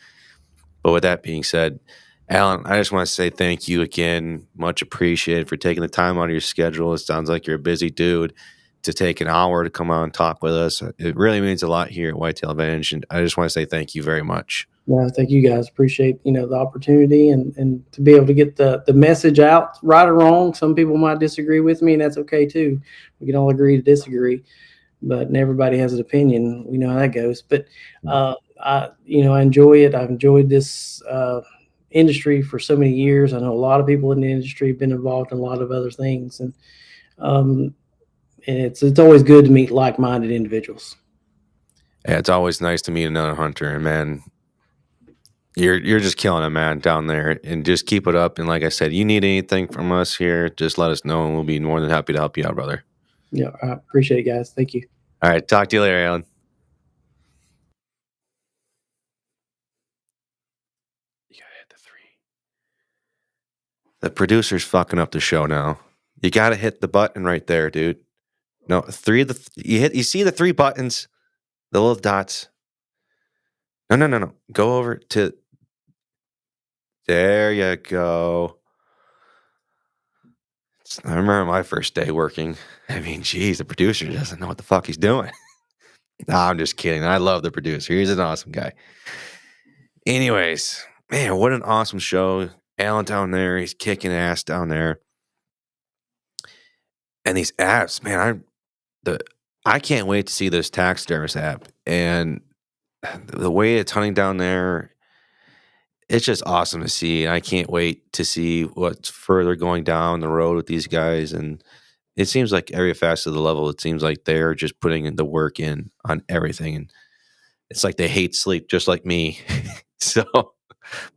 But with that being said, Allen, I just want to say thank you again. Much appreciated for taking the time out of your schedule. It sounds like you're a busy dude to take an hour to come on and talk with us. It really means a lot here at Whitetail Advantage, and I just want to say thank you very much. Yeah, thank you guys. Appreciate the opportunity and to be able to get the message out, right or wrong. Some people might disagree with me, and that's okay too. We can all agree to disagree, but everybody has an opinion. We know how that goes. But I enjoy it. I've enjoyed this industry for so many years. I know a lot of people in the industry have been involved in a lot of other things, and it's always good to meet like-minded individuals. Yeah, it's always nice to meet another hunter, and man, you're just killing it, man, down there, and just keep it up. And like I said, you need anything from us here, just let us know, and we'll be more than happy to help you out, brother. Yeah, I appreciate it, guys. Thank you. All right, talk to you later, Allen. You gotta hit the 3. The producer's fucking up the show now. You gotta hit the button right there, dude. No, 3 of the you see the 3 buttons, the little dots. No. Go over to. There you go. I remember my first day working. I mean, geez, the producer doesn't know what the fuck he's doing. No, I'm just kidding. I love the producer. He's an awesome guy. Anyways, man, what an awesome show. Allen down there, he's kicking ass down there. And these apps, man, I can't wait to see this taxidermist app. And the way it's hunting down there, it's just awesome to see. I can't wait to see what's further going down the road with these guys. And it seems like every facet of the level, it seems like they're just putting in the work in on everything. And it's like they hate sleep just like me. So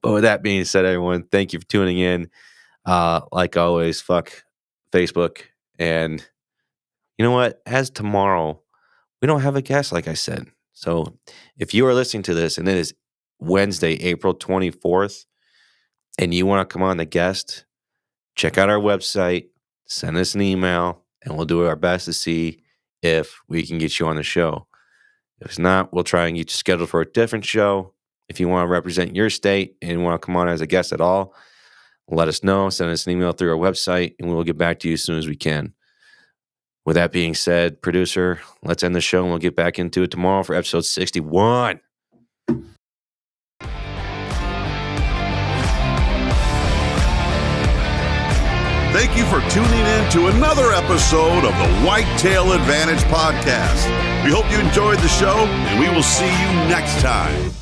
But with that being said, everyone, thank you for tuning in. Like always, fuck Facebook. And you know what? As tomorrow, we don't have a guest, like I said. So if you are listening to this and it is Wednesday, April 24th, and you want to come on the guest, check out our website, send us an email, and we'll do our best to see if we can get you on the show. If it's not, we'll try and get you scheduled for a different show. If you want to represent your state and want to come on as a guest at all, let us know. Send us an email through our website, and we will get back to you as soon as we can. With that being said, producer, let's end the show, and we'll get back into it tomorrow for episode 61. Thank you for tuning in to another episode of the Whitetail Advantage Podcast. We hope you enjoyed the show, and we will see you next time.